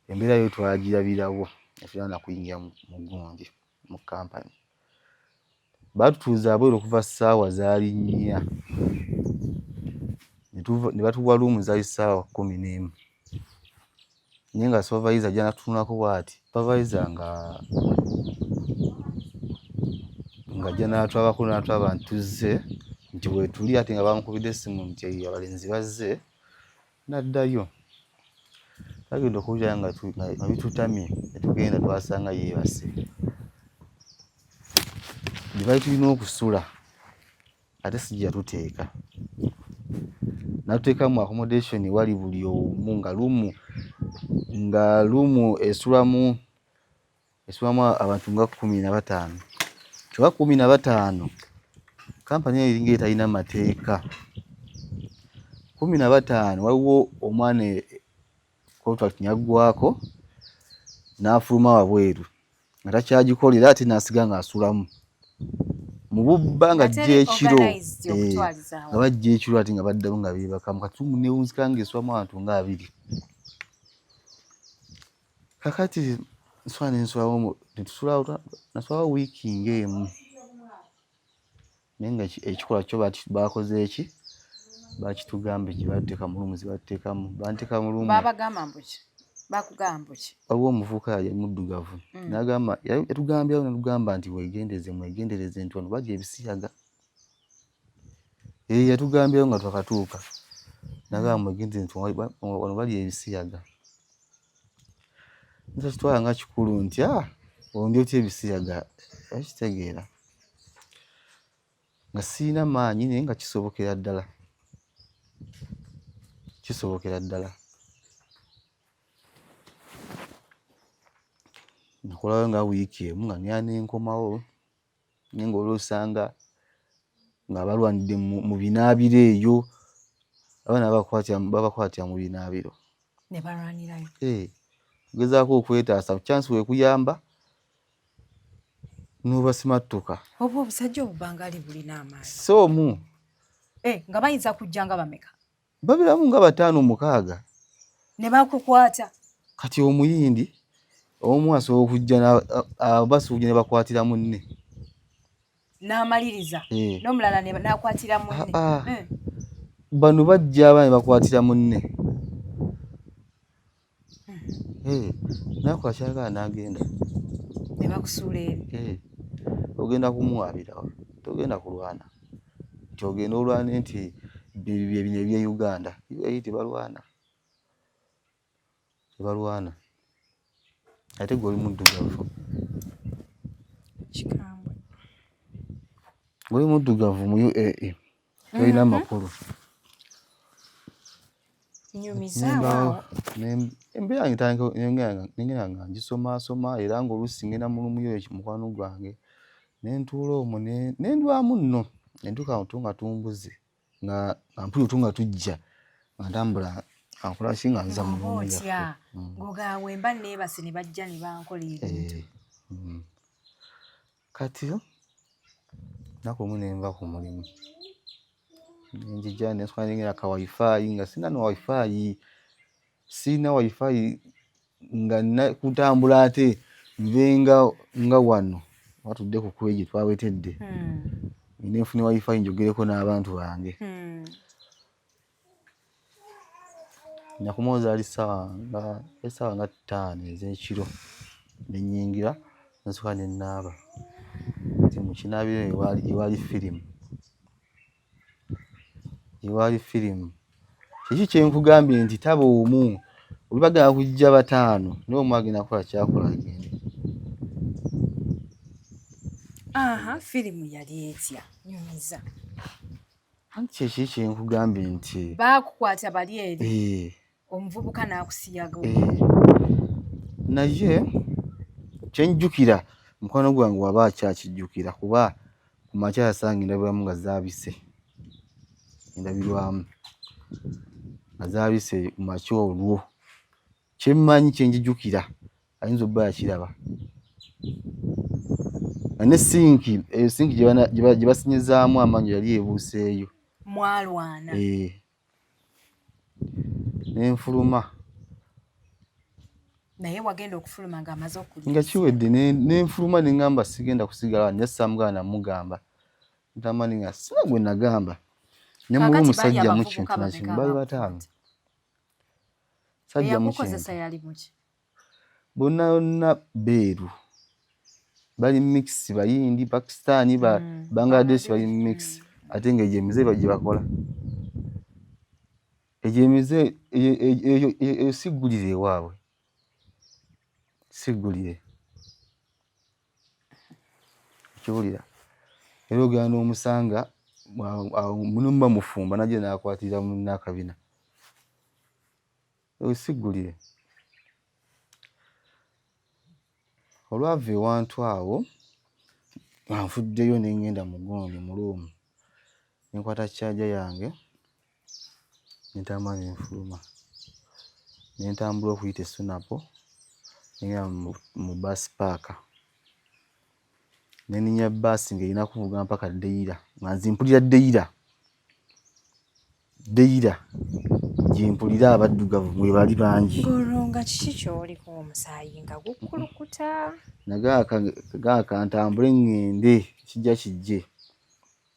embeera yo twagirabirawo etulina na kuyingira mu gundi mu kampani. Batutuuza abweru okuva ssaawa zaali 4 ne batuwa luumu zaali ssaawa 11. Naye nga supervisor ajja natutunulako bw'ati. Supervisor ng'ajja n'atwabako n'atwaba ntuzze nti bwetuli ate nga bamukubidde essimu nti abalenzi bazze n'addayo. Twagenda okuwulira nga bitutamye ne tugenda twasanga yeebase. Gye baali tulina okusula ate si gye yatuteeka. N'atuteeka mu accommodation wali buli omu nga luumu esulwamu abantu nga 15. Kyokka 15 kampani eyo eringa etalina mateeka 15 waliwo omwana contract nyaggwako n'afuluma wabweru nga takyagikolera ate n'asiga ng'asulamu mu bubba nga ajja ekiro nga bajja ekiro ate nga baddamu nga beebaka mu katumu neewunzika ng'eswamu abantu nga 2. Kakati nswala nensulawo nasulawo wiiki ng'emu naye nga ekikola kyo bakoze eki bakitugambe gye bateeka mu lumu zibateekamu banteeka mu lumu babagamba mbuki bakugamba ki waliwo omuvubuka yali muddugavu n'agamba yatugambyawo natugamba nti mwegendereze nti wano balya ebisiyaga yatugambyawo nga twakatuuka n'agamba mwegendereze nti wano balya ebisiyaga nsa kitwala nga kikulu nti ondi otya ebisiyaga akitegeera nga siina maanyi naye nga kisobokera ddala nakolayo nga wiiki emu nga nyanenkomawo naye ngaolwo osanga ng'abalwanidde mu binaabiro eyo abaana babakwatira mu binaabiro ne balwanirayo gezaako okwetaasa chance wekuyamba n'obasimattuka oba obusajja obubanga ali bulina amaanyi soomu nga bayinza kujja nga bameka babiramu nga 5-6 ne bakukwata kati omuyindi omu asobola okujja basuubye ne bakwatira munne n'amaliriza n'omulala n'akwatira munne bano bajja abana ne bakwatira munne nakola kyagala n'agenda ne bakusuula eri ogenda kumuwabirawa togenda kulwana nti ogenda olwane nti bino ebye Uganda tebalwana ate gwe oli muddugavu kikambwe oli muddugavu mu UAE tolina makulu nyumizaawo embeera ngenda nga ngisoma era ng'oluusi ngenda mu lumu yo mukwano gwange nentuula omwo nendwamu nno nentuuka nga tumbuze nga mpuyutu nga tujja nga ntambula ankola ki nga nza mu lumu yaffe ng'ogaawe mba neebase ne bajja ne bankola ebintu kati nnaku omu nenva ku mulimu nenjija nensukala nengera ka wifi nga sina no wifi nga kutambula ate nvenga nga wano watudde ku kkubo gye twawetedde nenfuna wifi njogereko n'abantu bange nakumooza ali ssaawa nga 5 ez'ekiro nenyingira nensukala nennaaba nti mu kinaabiro ewali firimu kiki kyenkugambye nti taba omu oli bagenda kujja 5 naye omu agenda kukola kyakola agende firimu yali etya nyumiza anti kyeki kyenkugambye nti baakukwata bali eri omuvubuka n'akusiyaga naye kyenjjukira mukwano gwange waba akyakijjukira kuba ku makya yasanga endabirwamu nga zaabise mu makya olwo kyemmanyi kyenjijjukira ayinza obba yakiraba ne sinki gye basinyizaamu amanyo yali ebuuseeyo mwalwana nenfuluma naye wagenda okufuluma ng'amaze okujja nga kiwedde nenfuluma neŋŋamba sigenda kusigala naye samugala namugamba ntamanyi nga sina gwe nagamba nemuwa omusajja mu kintu nakimu bali 5 sajja mu eyakukozesa yali muki bonna beeru bali mix bayindi Pakistani Bangladesh bali mix ate nga egyemize gye bakola egyemize eyo siggulire ewaabwe kiwulira era ogenda n'omusanga munomba mufumba najje n'akwatirira munna akabina eyo siggulire olwava ewantu awo anfuddeyo nengenda mu gundi mu luumu nenkwata chaja yange Nentambula nenfuluma. Nentambula okuyita Sonapo nengera mu bus park. Neninya bus ng'erina kuvuga mpaka Deira. Nga nzimpulira Deira. Jimpulira abaddugavu mwe bali bangi. Ng'olwo kiki ky'oliko omusaayi nga gukkulukuta? Nagaaka ntambule ngende kijje.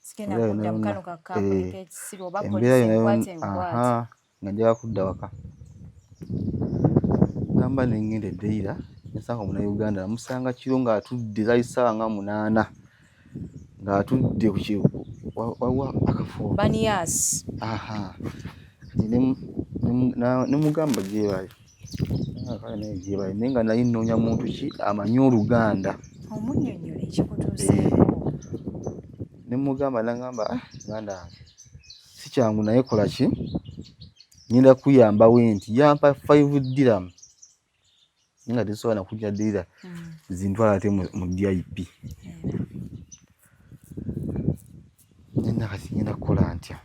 Sigenda kudda mu kano kakampuni k'ekisibo oba poliisi enkwate. Nga njagala kudda waka. Gamba nengende Deira nsanga Omunnayuganda namusanga kiro ng'atudde zali ssaawa nga 8 ng'atudde ku waliwo akafo Banias. Nemugamba gyebali naye nga naye nnoonya muntu ki amanyi Oluganda. Omunnyonnyole ekikutuuseeko. Nemugamba nagamba muganda wange si kyangu naye kola ki ngenda kuyambawo enti yampa 5 dirham nga tesobola nakujja Deira zintwala ate mu DIP. Nina kati ngenda kukola ntya?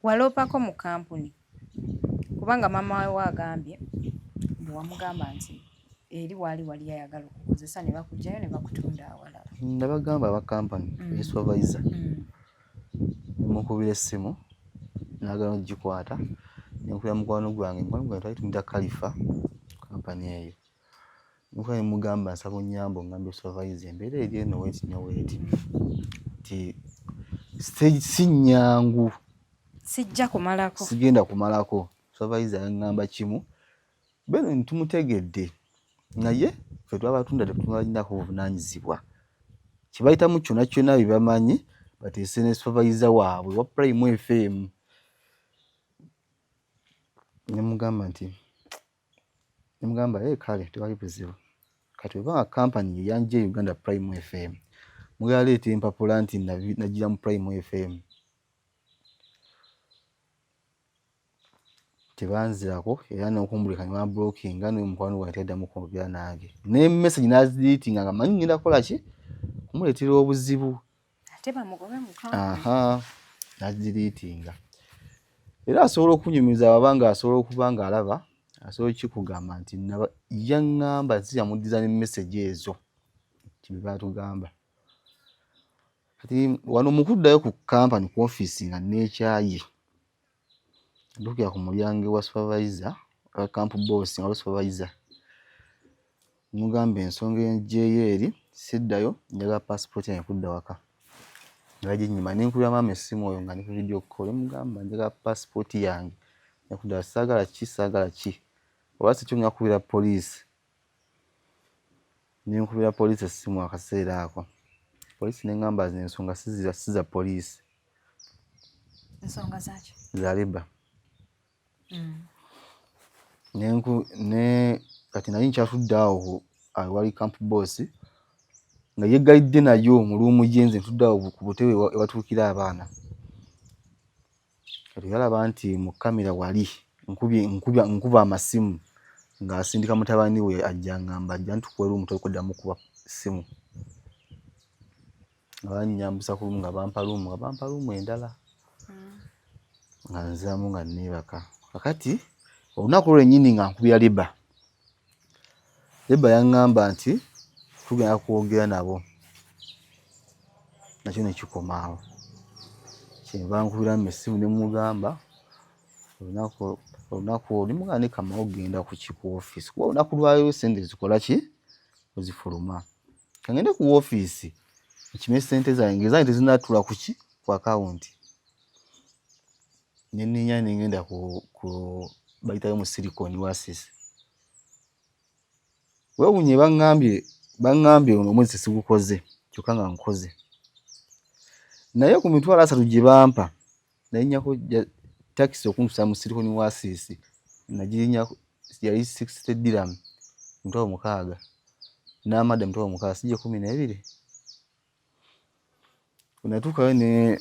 Waloopako mu kampuni kubanga maama we agambye bwe wamugamba nti eri wali ayagala okukozesa ne bakugjayo ne bakutunda awalala. Nabagamba aba kampani supervisor nemukubira essimu n'agala ogikwata nekubira mukwano gwange twali tumita Khalifa kampani eyo. Nkuba nemugamba nsaba onnyambe ongambe supervisor embeera eri eno weeti nti stage si nnyangu. Sigenda kumalako. Supervisor yaŋŋamba kimu beno ntumutegedde naye ffe twabatunda tetubalinako buvunaanyizibwa. Kibayitamu kyonna kyonna bye bamanyi bateese ne supervisor waabwe wa Prime FM. Nemugamba kale tewali buzibu kati oba kampani eyanje Uganda Prime FM mugala leeta empapula nti nagira mu Prime FM. Tebanzirako era n'okumbulika ne bambulokinga n'omukwano gwange teyaddamu kwogera nange. Ne message nazidiriitinga nga manyi ngenda kukola ki? Kumuleetera obuzibu. Ate bamugobe mu kampuni. Nazidiriitinga. Era asobola okunyumiza abanga asobola okuba ng'alaba asobola kikugamba nti yaŋŋamba ziyamuddiza ne message ezo kye batugamba. Kati wano mukuddayo ku kampani ku office nga neekyaye. Ndukira ku mulyango wa supervisor wa camp boss nga supervisor. Mugamba ensonga enjeeyo eri siddayo njagala passport yange kudda waka. Ngaje nyima nenkubira maama essimu oyo nga ne video call mugamba njagala passport yange nekudda saagala ki oba sikyo ngakubira poliisi. Nenkubira poliisi essimu akaseera ako. Poliisi neŋŋamba ensonga siza poliisi. Ensonga zaki? Za Labour. Kati nali nkyatudde awo wali camp boss nga yeggalidde nayo mu luumu gyenze ntudde awo ku butebe ewatuukira abaana. Kati yalaba nti mu kamera wali nkuba amasimu ng'asindika mutabani we ajja ngamba ajja ntukuwe luumu tokuddamu kuba ssimu. Abanyambusa ku luumu nga bampa luumu endala nga nziramu nga neebaka. Kakati olunaku lwennyini nga nkubira Labour yaŋŋamba nti tugenda kwogera nabo nakyo ne kikoma awo. Kyenva nkubiramu essimu ne mugamba olunaku olimugana ne Kamau ogenda ku office kuba olunaku lwayo sente zikola ki ozifuluma. Kangende ku office nkime ssente zange ezange tezinatula ku akawunti. Neninya nengenda ku bayitayo mu Silicon Oasis. Wewunye baŋŋambye ono omwezi sigukoze kyokka nga nkoze. Naye ku mitwalo 3 gye bampa nalinnyako takisi okuntuusa mu Silicon Oasis nagirinnyako yali 60 dirham emitwalo 6 n'amadda emitwalo 6 sijja 12. Natuukayo ne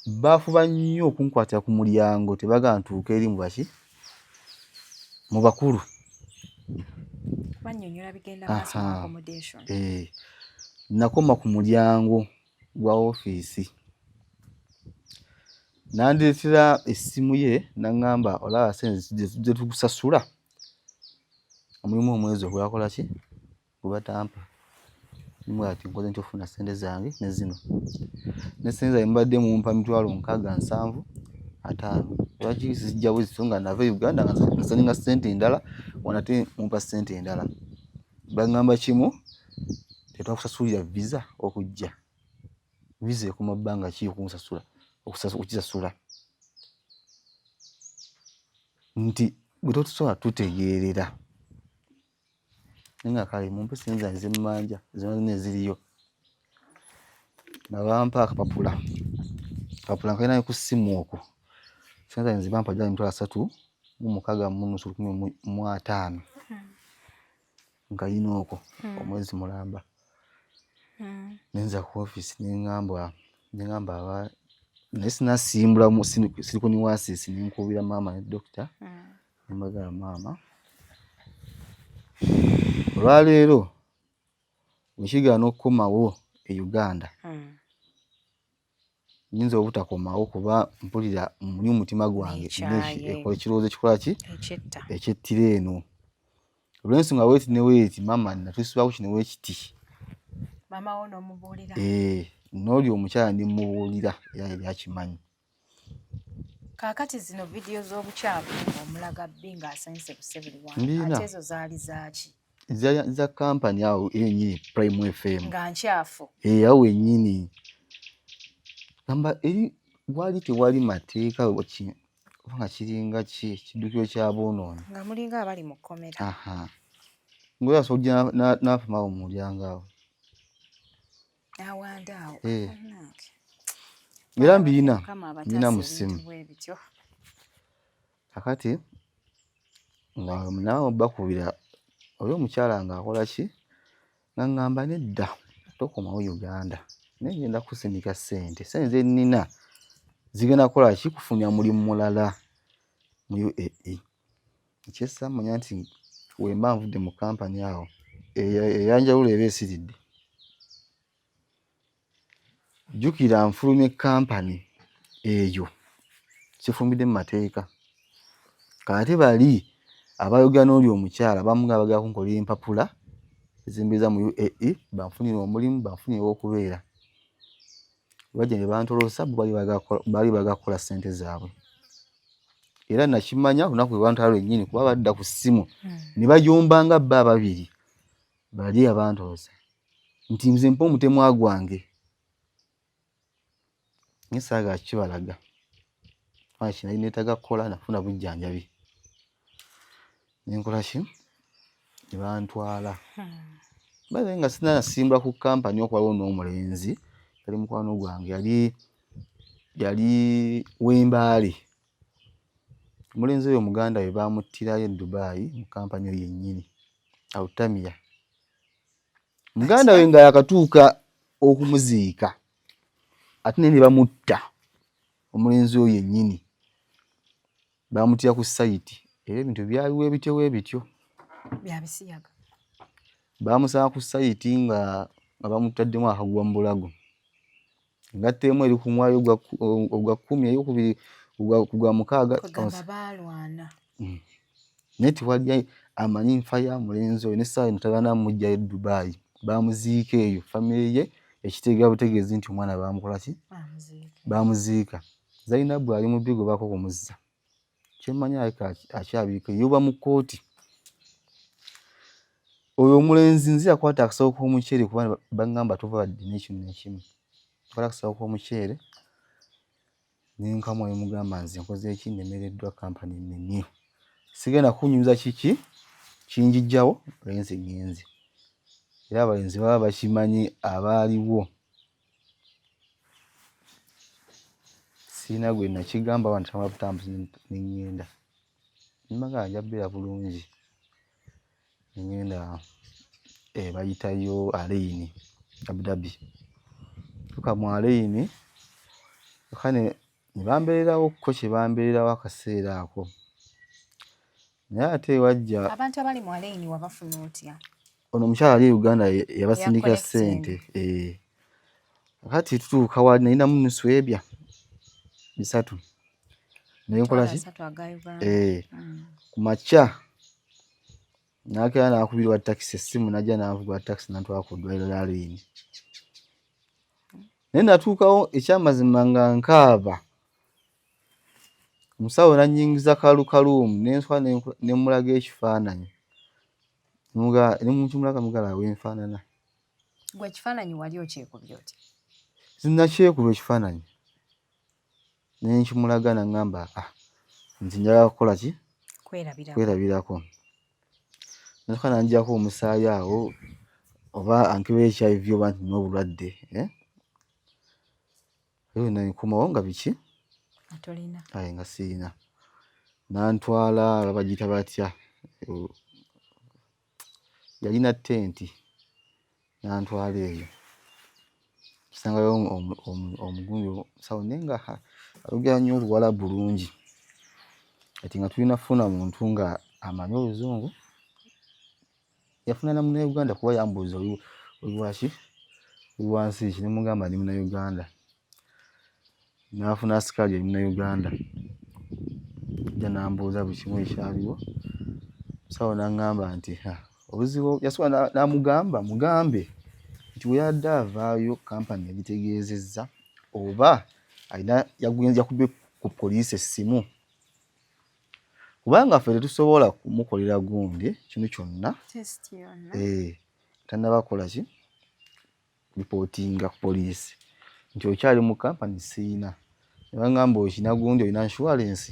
baafuba nnyo okunkwatira ku mulyango tebaga ntuuka eri mu baki mu bakulu. Bannyonnyola bigenda maaso mu accommodation. Nakoma ku mulyango gwa ofiisi nandiretera essimu ye naŋŋamba olaba sente ze tukusasula omulimu omwezi ogwakola ki gubatampa nimu ati nkoze nti ofuna sente zange ne zino ne sente zange mbadde mumpa 675 lwaki zijja bwe zito nga nava Uganda nga nsaninga sente endala wanate mumpa sente endala baŋŋamba kimu tetwakusasulira visa okujja visa ekoma bbanga ki okukisasula nti bwe totusobola tutegeerera nga kale mumpe sente zange zemmanja zonna eziriyo nabampa akapapula nkalina ku ssimu okwo sente zange zibampa ddala 3,615 nkalina okwo omwezi mulamba nenza ku office neŋŋamba naye sinasimbula siriko ni wasisi nenkubira maama ne dokita nembagala maama olwaleero wekigaana okukomawo e Uganda nyinza obutakomawo kuba mpulira muli mutima gwange ekola ekirowoozo ekikola ki ekyettira eno olw'ensonga weeti ne weeti maama natuusibwako kino weekiti n'oli omukyala nemubuulira era yali akimanyi. Kaakati zino vidiyo z'obukyafu omulaga bbi ng'asanyuse ku Ssebiriwanda ate ezo zaali zaaki? Za kampani awo yennyini Prime FM nga nkyafu awo wennyini gamba eri wali tewali mateeka nga kiringa ki kiddukiro kya boonoonyi nga mulinga abali mu kkomera ngaoyasobola ojja n'afamawo mu mulyango awo awanda awo era mbirina mu ssimu kakati nga naawe bakubira oli omukyala ng'akola ki ng'aŋŋamba nedda tokomawo Uganda naye ngenda kusindika sente ze nnina zigenda kukola ki kufunira mulimu mulala mu UAE ekyessa manya nti wemba nvudde mu kampani awo eyanjawulo eba esiridde jjukira nfulumye kampani eyo kifumbidde mu mateeka kaate bali abayogera n'oli omukyala bamu nga bagala kunkolera empapula ezimbiza mu UAE banfunire omulimu banfunire ow'okubeera bajja ne bantolosa baali bagakola ssente zaabwe era nakimanya olunaku lwe bantwala lwennyini kuba badda ku ssimu ne bajombanga bba ababiri bali abantolosa nti nze mpa omutemwa gwange naye saagala kibalaga kinali neetaaga kukola nafuna bujjanjabi nenkola ki ne bantwala baze nga sinasimbula ku kampani okwaliwo n'omulenzi yali mukwano gwange yali w'embaale omulenzi oyo Omuganda we bamuttirayo e Dubai mu kampani eyo yennyini Autamia Muganda we nga yakatuuka okumuziika ate naye ne bamutta omulenzi oyo yennyini bamuttira ku sayiti era ebintu byaliwo ebityo byabisiyaga bamusanga ku sayiti nga bamutaddemu akagwa mu bulago engatta emu eri ku mwali ogwa 10 eyokubiri gwa 6 baalwana naye tewali amanyi nfa ya mulenzi oyo n'essaawa eno tagana mujja e Dubai bamuziika eyo famire ye ekitegeera butegeezi nti omwana bamukola ki bamuziika Zainabu ali mu bbigo baako kumuzza kyemmanyi akyabiriko yoba mu kkooti oyo omulenzi nzira kwata akasawo k'omuceere kuba baŋŋamba tova destination n'ekimu kwata akasawo k'omuceere nenkamu mugamba nze nkoze eki nemereddwa kampani ennene sigenda kunyumiza kiki kinjijjawo lenzi ngenzi era abalenzi baba bakimanyi abaaliwo sirina gwe nakigamba wantama butambuzi neŋŋenda nimagala njabbeera bulungi neŋŋenda bayitayo Alaini Abu Dhabi tuka mu Alaini kane ne bambeererawo ko kye bambeererawo akaseera ako naye ate wajja abantu abali mu Alaini wabafuna otya ono omukyala ali Uganda yabasindika ssente kati tutuuka wali nalinamu nusu ebya bisatu naye nkola ki Uganda. ku makya nakera nakubirwa takisi essimu najja nanvuga takisi nantwala ku ddwaliro lya Lini naye natuukawo ekyamazima nga nkaaba omusawo nannyingiza kalukaluumu nenswa nemulaga ekifaananyi nemukimulaga mugala wenfaanana. Gwe ekifaananyi wali okyekubye oti? Sinnakyekuba ekifaananyi nenkimulaga naŋŋamba nti njagala kukola ki kwerabirako nasooka nanjjako omusaayi awo oba ankebera HIV oba nti n'obulwadde nkumawo nga biki atolina nga sirina nantwala bagiyita batya yalina tenti nantwala eyo kisangayo omugumbi omusawo naye nga ayogera nnyo oluwala bulungi kati nga tulina funa muntu nga amanyi oluzungu yafuna na Munnayuganda kuba yambuuza oliwaki oli wansi ki nemugamba ndi Munnayuganda n'afuna asikaali eri Munnayuganda ajja nambuuza buli kimu ekyaliwo musawo n'aŋŋamba nti obuzibu yasooka n'amugamba mugambe nti we yadde avaayo kampani yagitegeezezza oba alina yakubye ku poliisi essimu kubanga ffe tetusobola kumukolera gundi kino kyonna tannabakola ki ripootinga ku poliisi nti okyali mu kampani siina ne baŋŋamba okina gundi olina insurance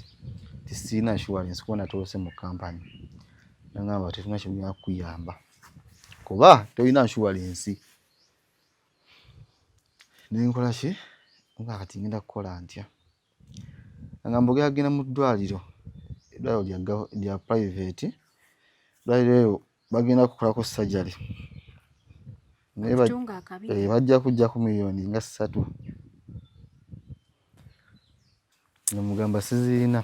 nti siina insurance kuba natoose mu kampani naŋŋamba tetulina kyetulina kukuyamba kuba tolina insurance nenkola ki nga kati ngenda kukola ntya naŋŋamba ogenda kugenda mu ddwaliro lya private eddwaliro eyo bagenda kukolako surgery bajja kujjaku miliyoni nga 3 nemugamba sizirina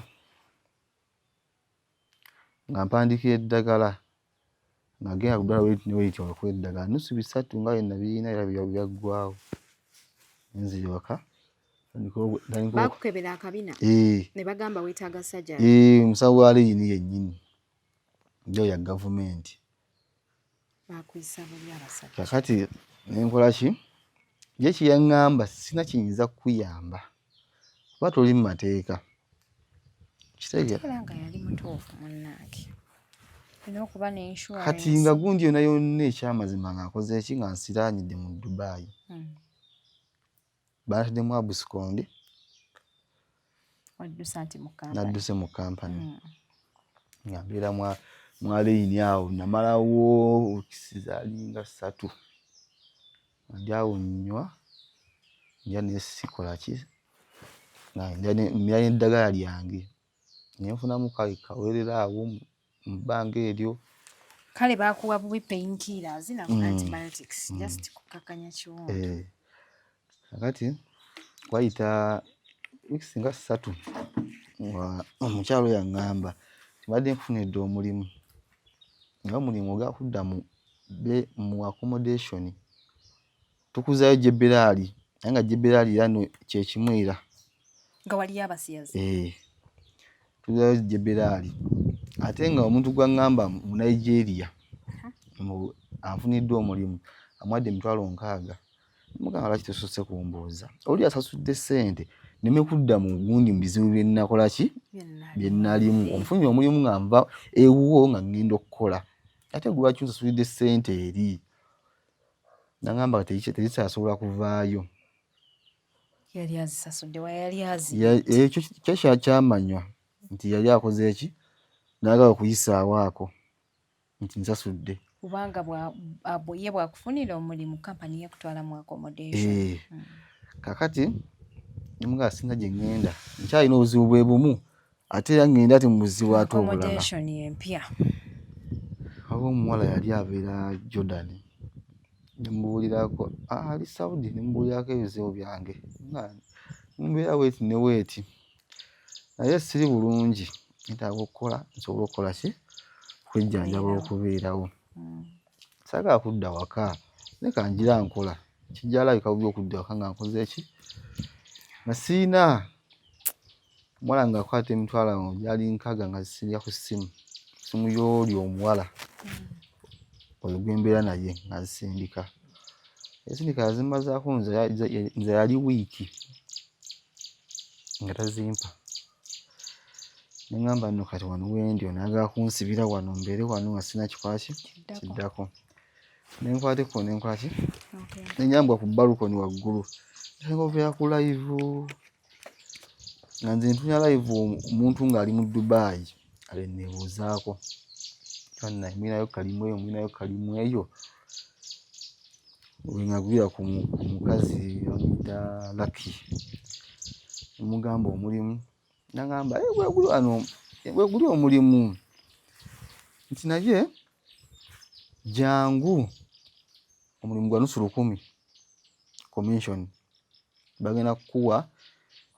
nga mpandiikira eddagala ng'agenda ku ddwaliro neweti olwokuwa eddagala nusu 3 nga yenna birina era byaggwawo nziryoka bakukebera akabina ne bagamba weetaaga surgery omusawo wa Lini yennyini njo ya gavumenti bakuyisa buli abasajja kakati nenkola ki ye kyeyaŋŋamba sina kiyinza kukuyamba kuba toli mu mateeka kitegeera nga yali mutuufu munnange olina okuba n'insurance kati nga gundi yonna yonna ekyamazima ng'akoze eki nga nsiraanyidde mu Dubai baataddemu abusikondi nadduse mu kampani nga mbeera mwa Lini awo namalawo kizaali nga 3 ndi awo nnywa nja nesikola ki nga mmira n'eddagala lyange nenfunamu kale kawerera awo mu bbanga eryo kale bakuwa bubi painkillers na antibiotics just kukakanya kiwundu kakati kwayita weeks nga 3 omukyalo yaŋŋamba tibadde nfunidde omulimu nga omulimu ogakudda mu accommodation tukuzayo Jeberaali naye nga Jeberaali yano kyekimwera nga waliyo abasiyazi tukuzayo Jeberaali ate nga omuntu gwaŋŋamba mu Nigeria anfuniddwe omulimu amuwadde 60,000 mugamba lwaki tosoose kumbuuza oli asasudde ssente neme kudda mu gundi mu bizibu bye nnakola ki bye nnalimu onfunye omulimu nga nva ewuwo nga ngenda okukola ate gwe lwaki onsasulidde ssente eri naŋŋamba tezisasobola kuvaayo yali azisasudde wayali azi ekyo kyamanywa nti yali akoze eki naagala okuyisaawo ako nti nsasudde kubanga ye bwakufunira omulimu kampani yekutwala mu accommodation kakati nemugaa singa gye ŋŋenda nkyalina obuzibu bwe bumu ate era ŋŋenda ati mu buzibu ate obulala empya awo omuwala yali abeera Jordan nemubuulirako ali Saudi nemubuulirako ebizibu byange mumbeera weeti ne weeti naye siri bulungi netaaga okukola nsobole okukola ki kwejjanjaba okubeerawo saagala kudda waka naye kangira nkola kijja alabika bubi okudda waka nga nkoze eki nga siina omuwala ng'akwata emitwalo awo gyali nkaaga nga zisindika ku ssimu y'oli omuwala oyo gwe mbeera naye nga zisindika. Yazisindika yazimazaako nze yali wiiki nga tazimpa. Ne ŋŋamba nno kati wano wendi onayagala kunsibira wano mbeere wano nga sirina kikwaki kiddako. Ne nkwateko ne nkolaki ne nyambwa ku balukoni waggulu nga obeera ku live nga nze ntunya live omuntu ng'ali mu Dubai ale neebuuzaako kyonna mulinayo kalimu eyo we ngagwira ku mukazi bamuyita Lucky mugamba omulimu nagamba bweguli wano bweguli omulimu nti naye jangu omulimu gwa nusu 10 commission bagenda kukuwa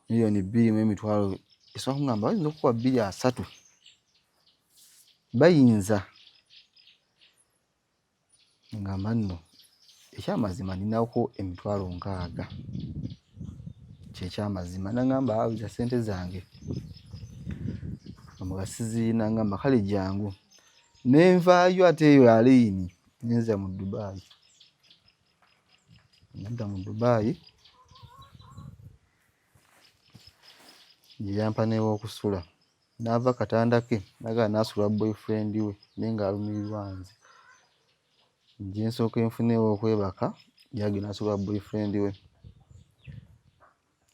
milioni 2.3 esobola kugamba bayinza okukuwa 2.3 bayinza ngamba nno ekyamazima ninako emitwalo 60 kyekyamazima nagamba awiza ssente zange amugasiziina ngamba kale jangu nenvaayo ate eyo aliini nenza mu Dubai. Nadda mu Dubai yampa n'ew'okusula n'ava katanda ke nagala n'asula boyfriend we naye ng'alumirirwa nze nje nsooka enfuna ew'okwebaka yagenda n'asula boyfriend we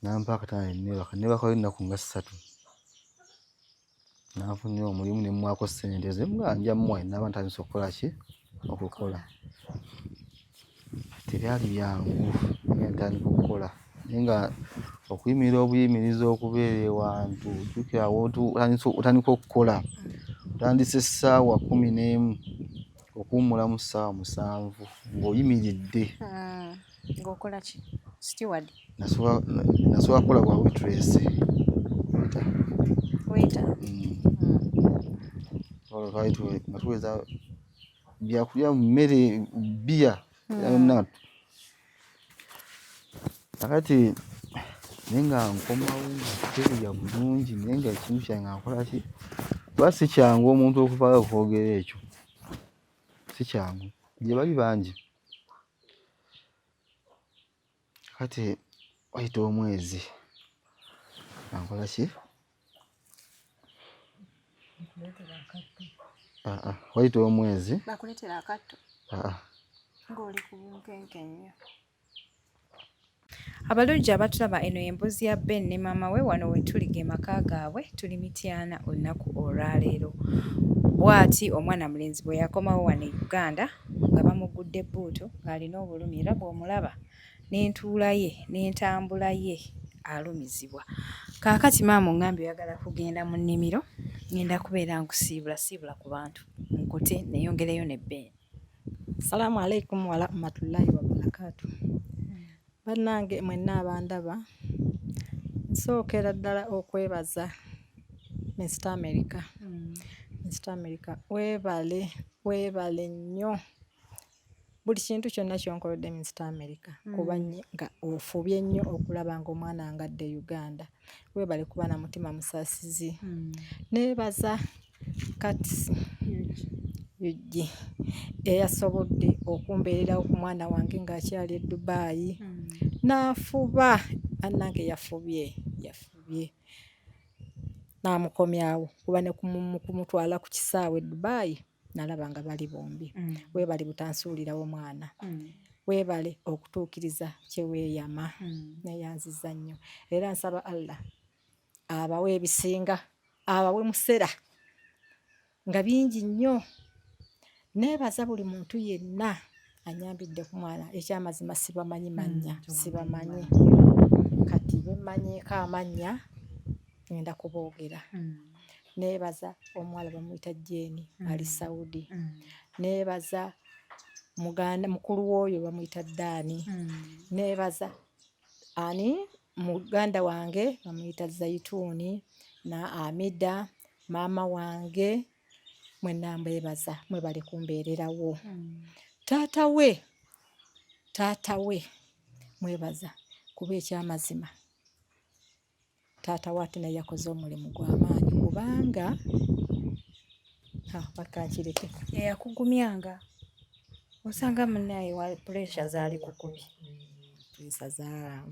nampa akatanda neebakayo ennaku nga 3 nanfunira omulimu ne mmwako ssente ze nga nja mmuwa naaba ntandise okukola ki okukola tebyali byangu naye ntandika okukola naye nga okuyimirira obuyimiriza okubeera ewantu ojjukira otandika okukola otandise essaawa 11 okuwummula mu ssaawa 7 ng'oyimiridde. Ng'okola ki? Steward? Nasobola kukola bwa waitress. Waiter? Nga tuweza byakulya mu mmere bbiya yonna. Kakati naye nga nkomawo nga teerya bulungi naye nga ekintu kyange nga nkola ki kuba si kyangu omuntu okuvaayo okwogera ekyo si kyangu gye bali bangi. Kati wayita omwezi nga nkola ki wayita omwezi bakuleetera akatto ng'oli ku bunkenkenyo. Abalungi abatulaba, eno y'emboozi ya Ben ne maama we wano we tuli ge maka gaabwe tuli Mityana olunaku olwaleero. Bw'ati omwana mulenzi bwe yakomawo wano e Uganda nga bamugudde ebbuutu ng'alina obulumi era bw'omulaba n'entuula ye n'entambula ye alumizibwa. Kaakati maama ongambye oyagala kugenda mu nnimiro ngenda kubeera nkusiibula ku bantu nkute neeyongereyo ne Ben. Salaamu alaikum wa rahmatullahi wa barakatuh. Bannange mwenna abandaba nsookera ddala okwebaza Mr. America. Mr. America weebale nnyo buli kintu kyonna kyonkolodde Mr. America kuba nga ofubye nnyo okulaba ng'omwana angadde Uganda. Weebale kuba na mutima musaasizi. Neebaza Katisi Yugi eyasobodde okumbeererawo ku mwana wange ng'akyali e Dubai n'afuba bannange yafubye n'amukomyawo kuba ne kumutwala ku kisaawe e Dubai nalaba nga bali bombi. Weebale butansuulirawo mwana. Weebale okutuukiriza kye weeyama. Neeyanziza nnyo era nsaba Allah abawe ebisinga abawe musera nga bingi nnyo. Neebaza buli muntu yenna anyambidde ku mwana. Ekyamazima sibamanyi mannya sibamanyi kati bemmanyiiko amannya ngenda kuboogera. Neebaza omuwala bamuyita Jeeni ali Saudi. Neebaza mukulu w'oyo bamuyita Daani. Neebaza muganda wange bamuyita Zaituuni na Amida maama wange mwenna mbeebaza mwebale kumbeererawo. Taata we mwebaza kuba ekyamazima taata wate naye yakoze omulimu gw'amaanyi kubanga bakakireke yakugumyanga osanga munaye wa pressure zaali kukubye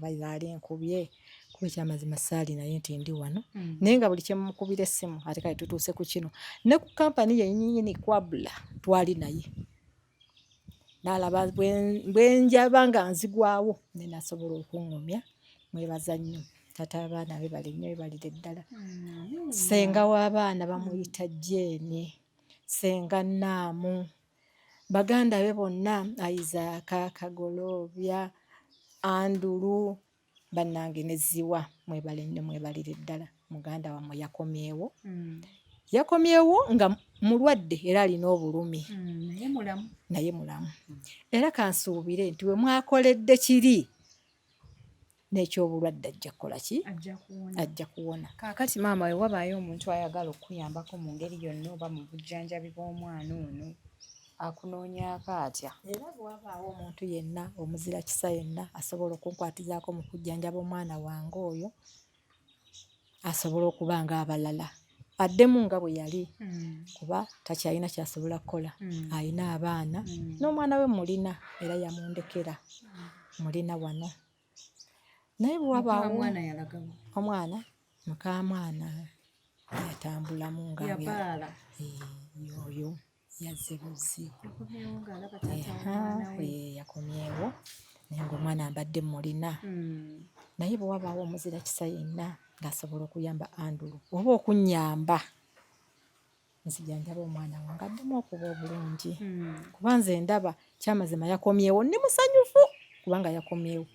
baali enkubye kuba ekyamazima saali naye nti ndi wano naye nga buli kyemukubira essimu ate kale tutuuse ku kino ne ku kampani yennyini Kwabula twali naye n'alaba bwe njaba nga nzigwawo ne nasobola okuŋŋumya mwebaza nnyo taata abaana be bali nnyo bebalire ddala senga w'abaana bamuyita Jeeni senga Naamu baganda be bonna Aizaaka Kagolobya Andulu bannange ne Ziwa mwebale nnyo mwebalire ddala muganda wammwe yakomyewo nga mulwadde era alina obulumi naye mulamu era kansuubire nti we mwakoledde kiri n'ekyobulwadde ajja kukola ki ajja kuwona. Kaakati maama we wabaayo omuntu ayagala okuyambako mu ngeri yonna oba mu bujjanjabi bw'omwana ono akunoonyaako atya? Era bw'abaawo omuntu yenna omuzira kisa yenna asobola okunkwatizaako mu kujjanjaba omwana wange oyo asobola okuba nga abalala addemu nga bwe yali kuba takyalina kyasobola kukola alina abaana n'omwana we mulina era yamundekera mulina wano naye bw'abaawo omwana mukamwana yatambulamu nga yoyo yazze buzi yakomyewo naye ngaomwana mbadde mulina naye bw'abaawo omuzira kisa yenna ng'asobola okuyamba Andulu oba okunnyamba nzijanjaba omwana wange addemu okuba obulungi kuba nze ndaba kyamazima yakomyewo ndi musanyufu kubanga yakomyewo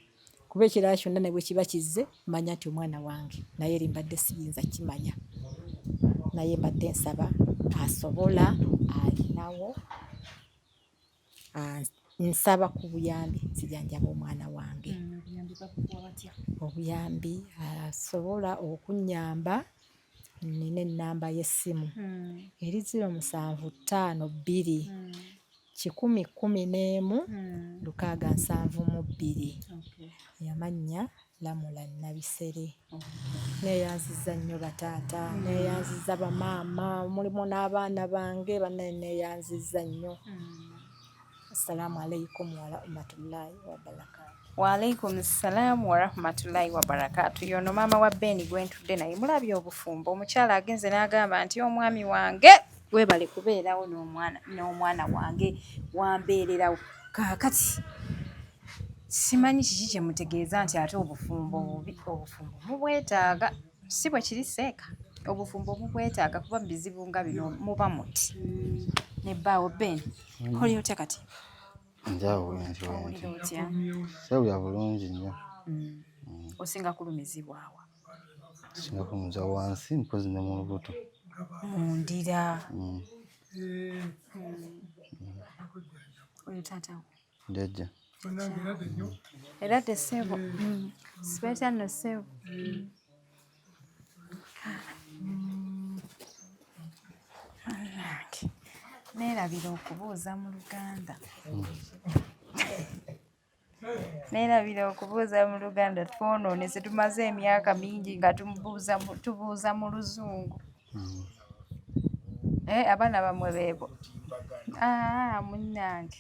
kuba ekirala kyonna ne bwe kiba kizze manya nti omwana wange naye eri mbadde siyinza kimanya naye mbadde nsaba asobola alinawo nsaba ku buyambi nzijanjaba omwana wange obuyambi asobola okunnyamba nina ennamba y'essimu eri 0752 yamannya Lamula Nabisere neeyanziza nnyo bataata neeyanziza bamaama mulimu n'abaana bange bannaye neeyanziza nnyo. Assalamu alaikum wa rahmatullahi wa barakatuh. Wa alaikum salaam wa rahmatullahi wa barakatuh. Yono maama wa Ben gwentudde naye mulabye obufumbo omukyala agenze n'agamba nti omwami wange webale kubeerawo n'omwana wange wambeererawo. Kaakati simanyi kiki kye mutegeeza nti ate obufumbo bubi. Obufumbo mubwetaaga si bwe kiri seeka obufumbo mubwetaaga kuba mu bizibu nga bino muba muti ne bbaawo Ben oli otya kati? Sewulira bulungi nnyo. Osinga kulumizibwawa? Singa kulumizibwa wansi mpozi ne mu lubuto. Mundira. Oyo taatawo? Jjajja. Era tesebo. Sibetya nno sebo. Neerabira okubuuza mu Luganda. Neerabira okubuuza mu Luganda twonoonese tumaze emyaka mingi nga tubuuza mu Luzungu. Abaana bamwe beebo. Munnange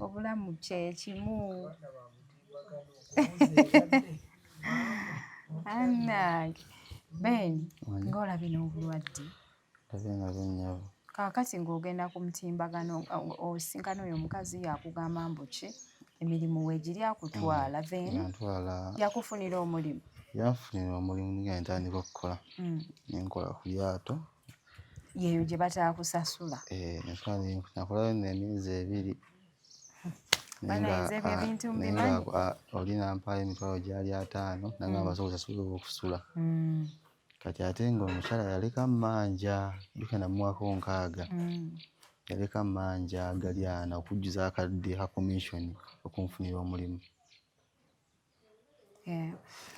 obulamu kye kimu. Annange Ben ng'olabye n'obulwadde. Nga bunnyabo. Kaakati ng'ogenda ku mutimbagano osinkana oyo omukazi yakugamba mbuki emirimu weegiri akutwala then yakufunira omulimu? Yanfunira omulimu nga ntandika okukola nenkola ku lyato. Yeeyo gye bataakusasula? Nakolayo emyezi 2. Banayiza ebyo ebintu mbimanyi? Oli nampaayo emitwalo gyali 5 nagamba basobola okusasula okusula. Kati ate ng'omukyala yaleka mmanja duka namuwako 6. Yaleka mmanja gali 4 okujjuza akadde ka komishoni okunfunira omulimu.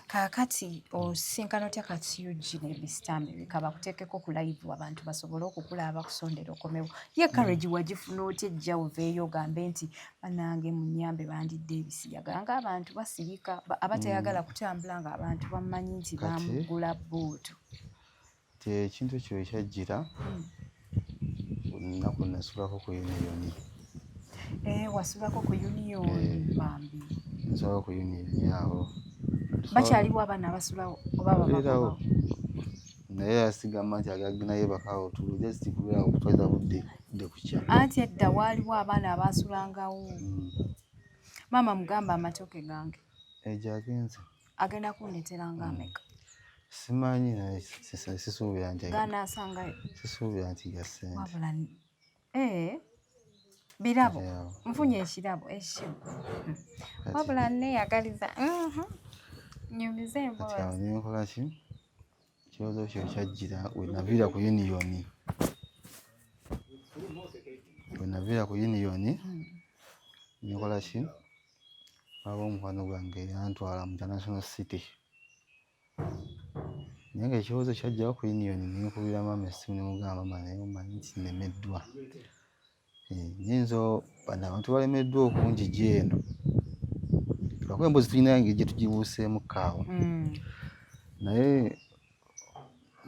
Kaakati osinkana otya kati Eugene Mr. America bakuteekeko ku live abantu basobole okukulaba bakusondera okomewo ye courage wagifuna otya ejja oveeyo ogambe nti bannange munyambe bandidde ebisiyaga ng'abantu basirika abatayagala kutambula ng'abantu bamumanyi nti bamugula bootu. Ekintu ekyo ekyajjira olunaku nasulako ku uniyoni. Wasulako ku uniyoni bambi. Nasulako ku uniyoni awo. Bakyaliwo abaana abasulawo oba babakomawo. Naye yasigama nti agagina yebakawo just kubera okutwaza budde kukya. Anti edda waaliwo abaana abasulangawo. Maama mugamba amatooke gange. Ejo agenze. Agenda kundeetera ng'ameka. Simanyi naye sisuubira nti ganaasangayo. Sisuubira nti gasente. Wabula birabo nfunye ekirabo ekyo. Wabula neeyagaliza nyumiza emboozi. Kati nenkola ki? Ekirowoozo kyo kyajjira we naviira ku uniyoni. We naviira ku uniyoni nenkola ki? Waliwo omukwano gwange yantwala mu International City. Naye ng'ekirowoozo kyajjawo ku uniyoni nenkubira maama essimu nemugamba maama naye omanyi nti nnemeddwa. Nyinza bano abantu balemeddwa okunjigya eno. Lwakuba emboozi tulina engeri gye tugibuuseemu kaawo. Naye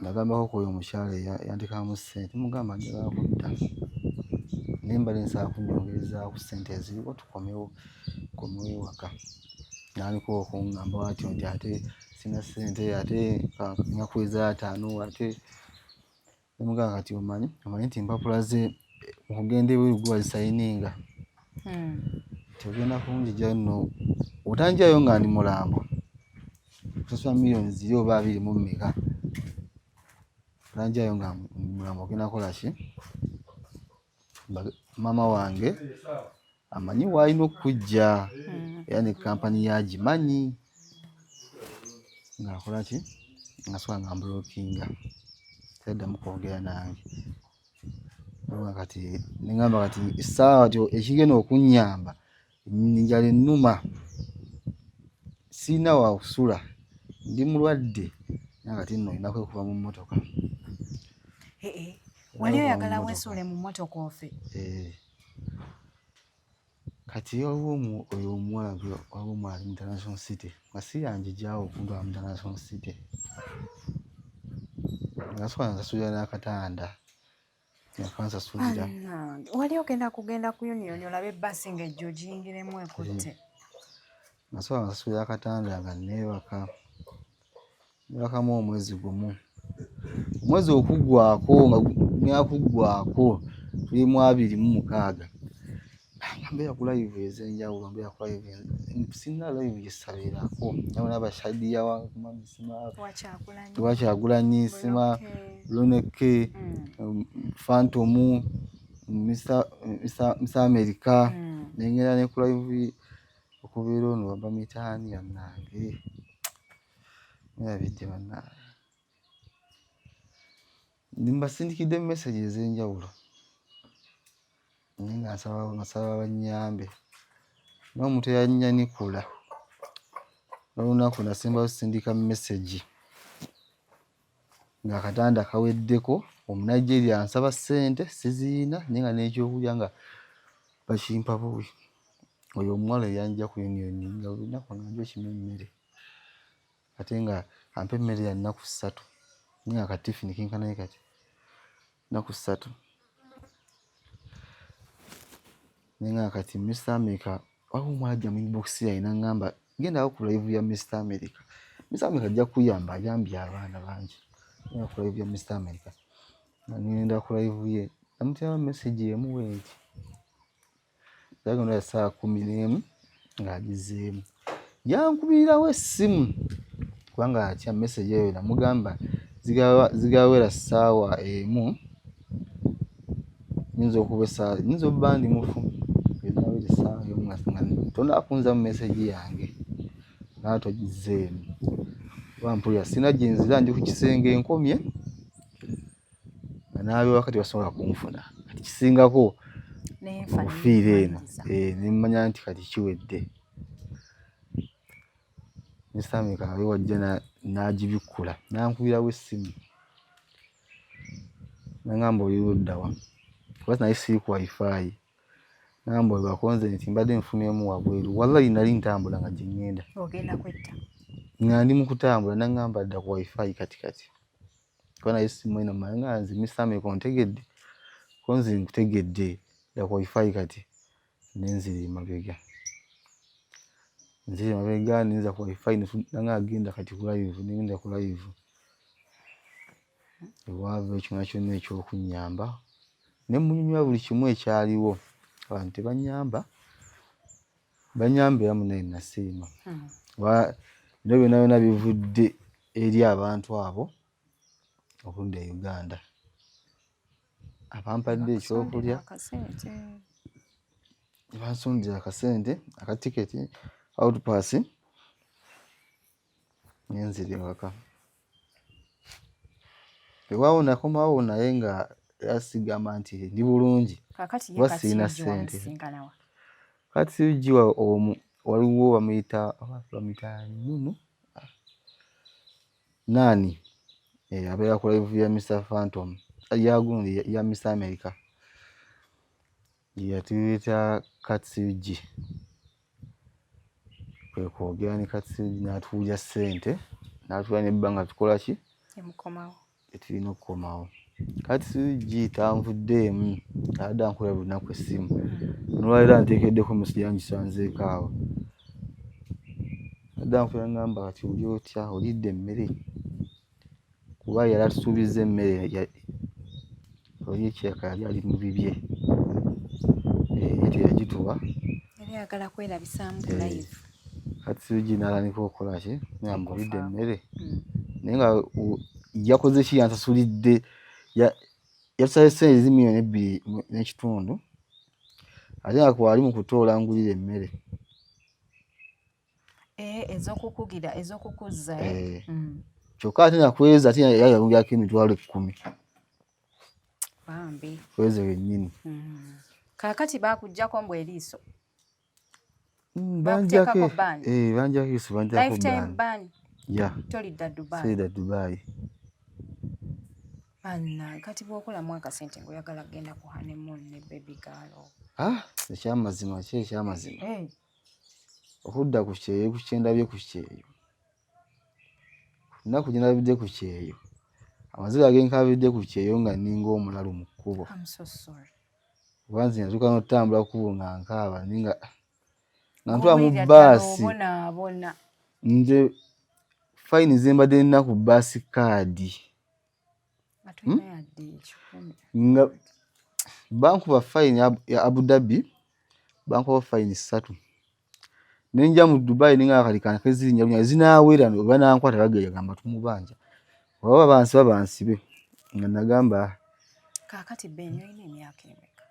nagambako ku oyo omukyala yantekamu ssente mugamba njagala kudda. Naye mbadde nsaba kunyongerezaaku ssente eziriwo tukomewo ewaka. N'aliko okuŋŋamba bw'atyo nti ate sina ssente ate nkakweza 5 ate nemugamba kati omanyi nti empapula ze okugenda ebweru gwe wazisayininga. Ogenda kunjigya nno otanjyayo nga ndi mulambo. Kusasula miliyoni ziri oba 2 mu mmeka. Otanjyayo nga ndi mulambo ogenda kukola ki? Maama wange amanyi w'alina okujja era ne kampani yagimanyi. Ng'akola ki? Ngasobola nga mbulookinga. Taddamu kwogera nange. Kati nengamba kati essaawa tyo ekigenda okunnyamba njala ennuma. Sirina wa kusula. Ndi mulwadde. Naye kati nno olina kwekuba mu mmotoka. Wali oyagala weesuule mu mmotoka ofe? Kati waliwo oyo omuwala waliwo omwali mu International City nga si yanjigyawo okuntwala mu International City. Ngasobola nsasulira n'akatanda. Yakansasulira. Wali ogenda kugenda ku uniyoni olabe ebbasi ng'ejja ogiyingiremu ekutte. Nasobola nsasulira akatanda nga neebaka. Neebakamu omwezi gumu. Omwezi okuggwako nga gumya kuggwako tuli mu 26. Mbeera ku live ez'enjawulo mbeera ku live sina live gyesabeerako. Nabona abashadiya wa Mami Sima Wakyagulanyi Sima Loneke Phantom Mr. America nengera ne ku live okubeera ono waba mitaani yannange. Nerabidde bannange. Mbasindikidde message ez'enjawulo. Nga nsaba bannyambe. N'omuntu eyanyanikula. N'olunaku nasembayo sindika message. Ng'akatanda kaweddeko omunajjerya ansaba ssente siziyina naye nga n'ekyokulya nga bakimpa bubi. Oyo omuwala eyanjja ku uniyoni nga olunaku nga njo kimu emmere. Ate nga ampa emmere ya nnaku 3. Naye nga kati Tiffany kinkanaye kati nnaku 3. Naye nga kati Mr. America waliwo omwala ajja mu inbox yalina ngamba genda ku live ya Mr. America. Mr. America ajja kuyamba ayambye abaana bangi. Genda ku live ya Mr. America. Ngenda ku live ye namutera message emuweeki. Yagenda ya saa 11 ng'agizeemu. Yankubirawo essimu kubanga atya message eyo namugamba zigawera ssaawa 1 nyinza okuba essaawa nyinza obba ndi mufu. Ezawera essaawa y'omu tonakunza mu message yange. N'atogizeemu. Wampulira sina gye nzira ndi ku kisenge enkomye. Naabe wakati basobola kunfuna. Kati kisingako okufiira eno. Ne mmanya nti kati kiwedde. misameka abe wajja n'agibikkula n'ankubirawo essimu n'angamba oli ludda wa kuba naye siri ku wifi n'angamba oli bakonze nti mbadde nfunyeemu wabweru wallahi nali ntambula nga gye ŋŋenda ogenda kwetta nga ndi mu kutambula n'angamba dda ku wifi kati kuba naye essimu eno mmanyi nga nze misameka ontegedde ko nze nkutegedde dda ku wifi kati nenzira emabega ninza ku wifi nanga agenda kati ku live nengenda ku live ewaava ekyona kyonna ekyokunnyamba ne munyunywa buli kimu ekyaliwo abantu tebanyamba banyamba era munaye nasiima bino byonna byonna bivudde eri abantu abo okudda e Uganda abampadde ekyokulya bansondera akasente akatiketi outpass nenzira ewaka ewaawo nakomawo naye nga yasigamba nti ndi bulungi kuba sirina ssente kati sirugiwa waliwo bamuyita Nunu nani abeera ku live ya Mr. Phantom yagundi ya Miss America yatuyita Katsirigi kwe kwogera ne Katsirigi n'atuwulya ssente n'atuwulya n'ebbanga tukola ki tulina okukomawo Katsirigi tanvuddeemu adda nkola buli lunaku essimu nolwaliro nteekeddeko message yangisanzeeko awo adda nkola ngamba kati oli otya olidde emmere kuba yali atusuubiza emmere oli ekyeka yali ali mu bibye teyagituwa yali ayagala kwerabisaamu ku live Katsirigi n'atandika okukola ki ngamba olidde emmere naye nga yakoze ki yansasulidde yatusabye ssente ezi $2.5 ate nga kwali mu kutoola ngulira emmere ez'okukugira ez'okukuzza kyokka ate nakweza ate yayawulyako $10,000 bambi kweze wennyini kaakati baakuggyako mbw eriiso banjako iso lifetime ban ya tolidda Dubai sirida Dubai banna kati bw'okolamu akasente ng'oyagala kgenda ku honeymoon ne baby girl ekyamazima ki ekyamazima okudda ku kyeyo kukyendabye ku kyeyo nnaku gyendabidde ku kyeyo amaziga agenkabidde ku kyeyo nga ninga omulalu mu kkubo kuba nze natuuka n'otambula kkubo nga nkaaba nga ntwala mu bbaasi nze fayini ze mbadde nina ku bbaasi kaadi nga bankuba fayini ya Abu Dhabi bankuba fayini 3 nenja mu Dubai ninga akalikana kezirinya bunya zinaawera oba nankwata bagamba tumubanja oba bansibe nga nagamba kaakati Ben olina emyaka emeka?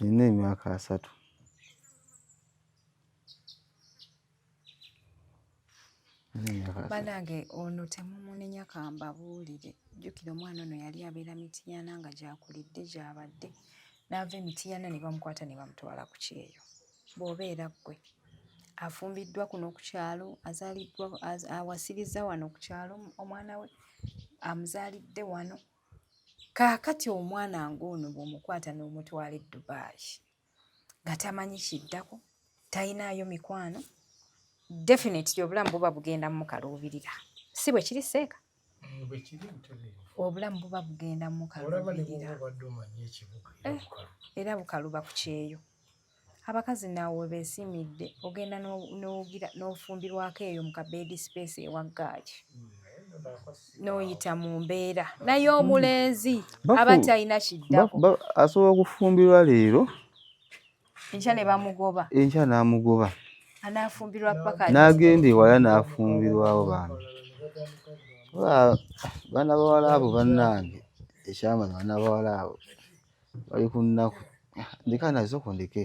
Nina emyaka 3. Banange ono temumunenya kambabuulire jjukira omwana ono yali abeera Mityana nga gyakulidde gyabadde n'ava Mityana ne bamukwata ne bamutwala ku kyeyo bw'obeera ggwe afumbiddwa kuno ku kyalo azaaliddwa awasiriza wano ku kyalo omwana we amuzaalidde wano kaakati omwana ng'ono bw'omukwata n'omutwala e Dubai nga tamanyi kiddako tayinaayo mikwano definitely obulamu buba bugenda mu kaluubirira si bwe kiri seeka obulamu buba bugenda mu kaluubirira era bukaluba ku kyeyo abakazi naawe beesimidde ogenda n'ofumbirwako eyo mu kabedi space ewaggaaji n'oyita mu mbeera naye omulenzi aba talina kiddako asobola okufumbirwa leero enkya ne bamugoba enkya n'amugoba anaafumbirwa paka n'agenda ewala n'afumbirwawo baana bawala abo bannange ekyamaza baana bawala abo bali ku nnaku ndeka nazo kondeke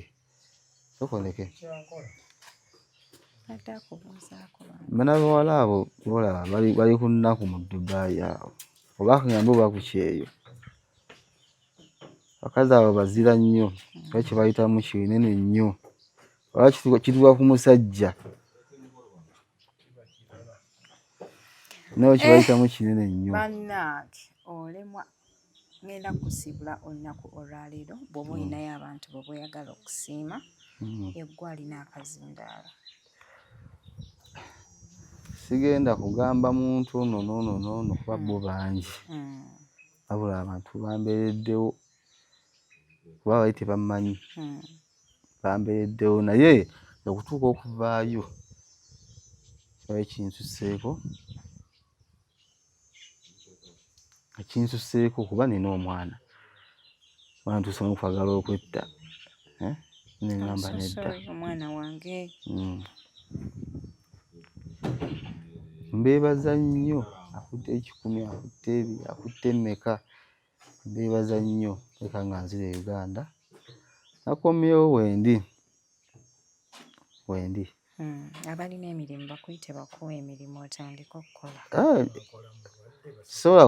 baana bawala abo bolaba bali ku nnaku mu Dubai awo oba kagamba oba ku kyeyo bakazi abo bazira nnyo kuba kye bayitamu kinene nnyo oba kituuka ku musajja nawe kibayitamu kinene nnyo. Bannange olemwa ngenda kusiibula olunaku olwaleero bw'oba olinayo abantu bwe bweyagala okusiima eggwa alina akazindaalo. Sigenda kugamba muntu nono kuba bo bangi. Wabula abantu bambeereddewo kuba bali tebammanyi bambeereddewo naye okutuuka okuvaayo kyali kinsuseeko kuba nina omwana ntuuse n'okwagala okwetta neŋŋamba nedda omwana wange mbeebaza nnyo akutte 10 akutte 2 akutte mmeka mbeebaza nnyo leka nga nzira e Uganda nakomyewo wendi. Abalina emirimu bakuyite bakuwa emirimu otandika okukola. Sobola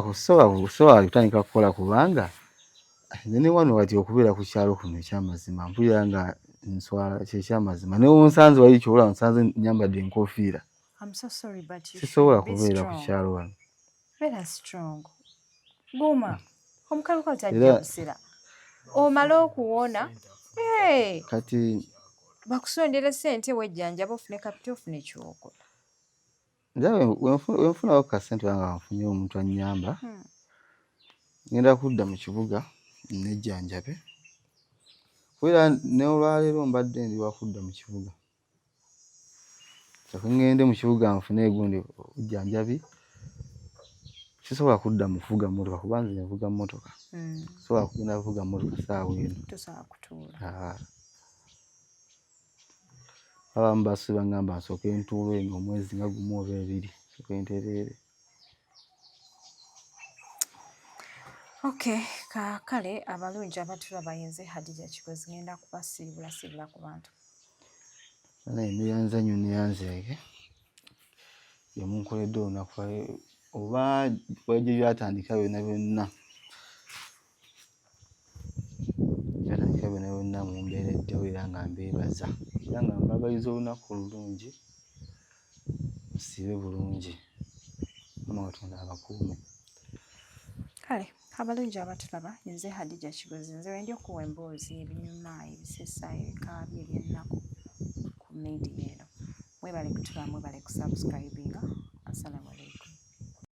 kutandika kukola kubanga ne wano wati okubeera ku kyalo kuno ekyamazima mpulira nga nswala kyekyamazima ne wonsanze wali kyobola nsanze nyambadde enkofiira. I'm so sorry but you sisobola kubeera ku kyalo wano. Beera strong. Guma omukaluka otajja busira omala okuwona kati bakusondera ssente wejjanjaba ofune kapita ofune kyokola. njawe wenfunawo kasente nga nfunye omuntu annyamba ngenda kudda mu kibuga nejjanjabe kubera ne olwaleero mbadde ndi wakudda mu kibuga ngende mu kibuga nfune egundi ojjanjabi sisobola kudda mu kuvuga mmotoka kubanza nvuga mmotoka sobola kugenda kuvuga mmotoka saawa eno tosobola kutuula. abamu basubi baŋŋamba nsooke ntuula eno omwezi nga gumu oba 2 sooke ntereere. Okay, kale abalungi abatulaba yenze Hadija Kigozi ngenda kubasiibula ku bantu. Neyanza nnyo neyanzeege yemunkoledde olunaku oba gye byatandika byonna mumbeereddewo era nga mbeebaza era nga mbabayiza olunaku olulungi musiibe bulungi Mukama Katonda abakuume. Kale abalungi abatulaba nze Hadija Kigozi nze wendi okuwa emboozi ebinyuma ebisesaayo ebikaabyo eby'ennaku ku media eno. Mwebale kutula mwebale kusubscribinga. Assalamu alaikum.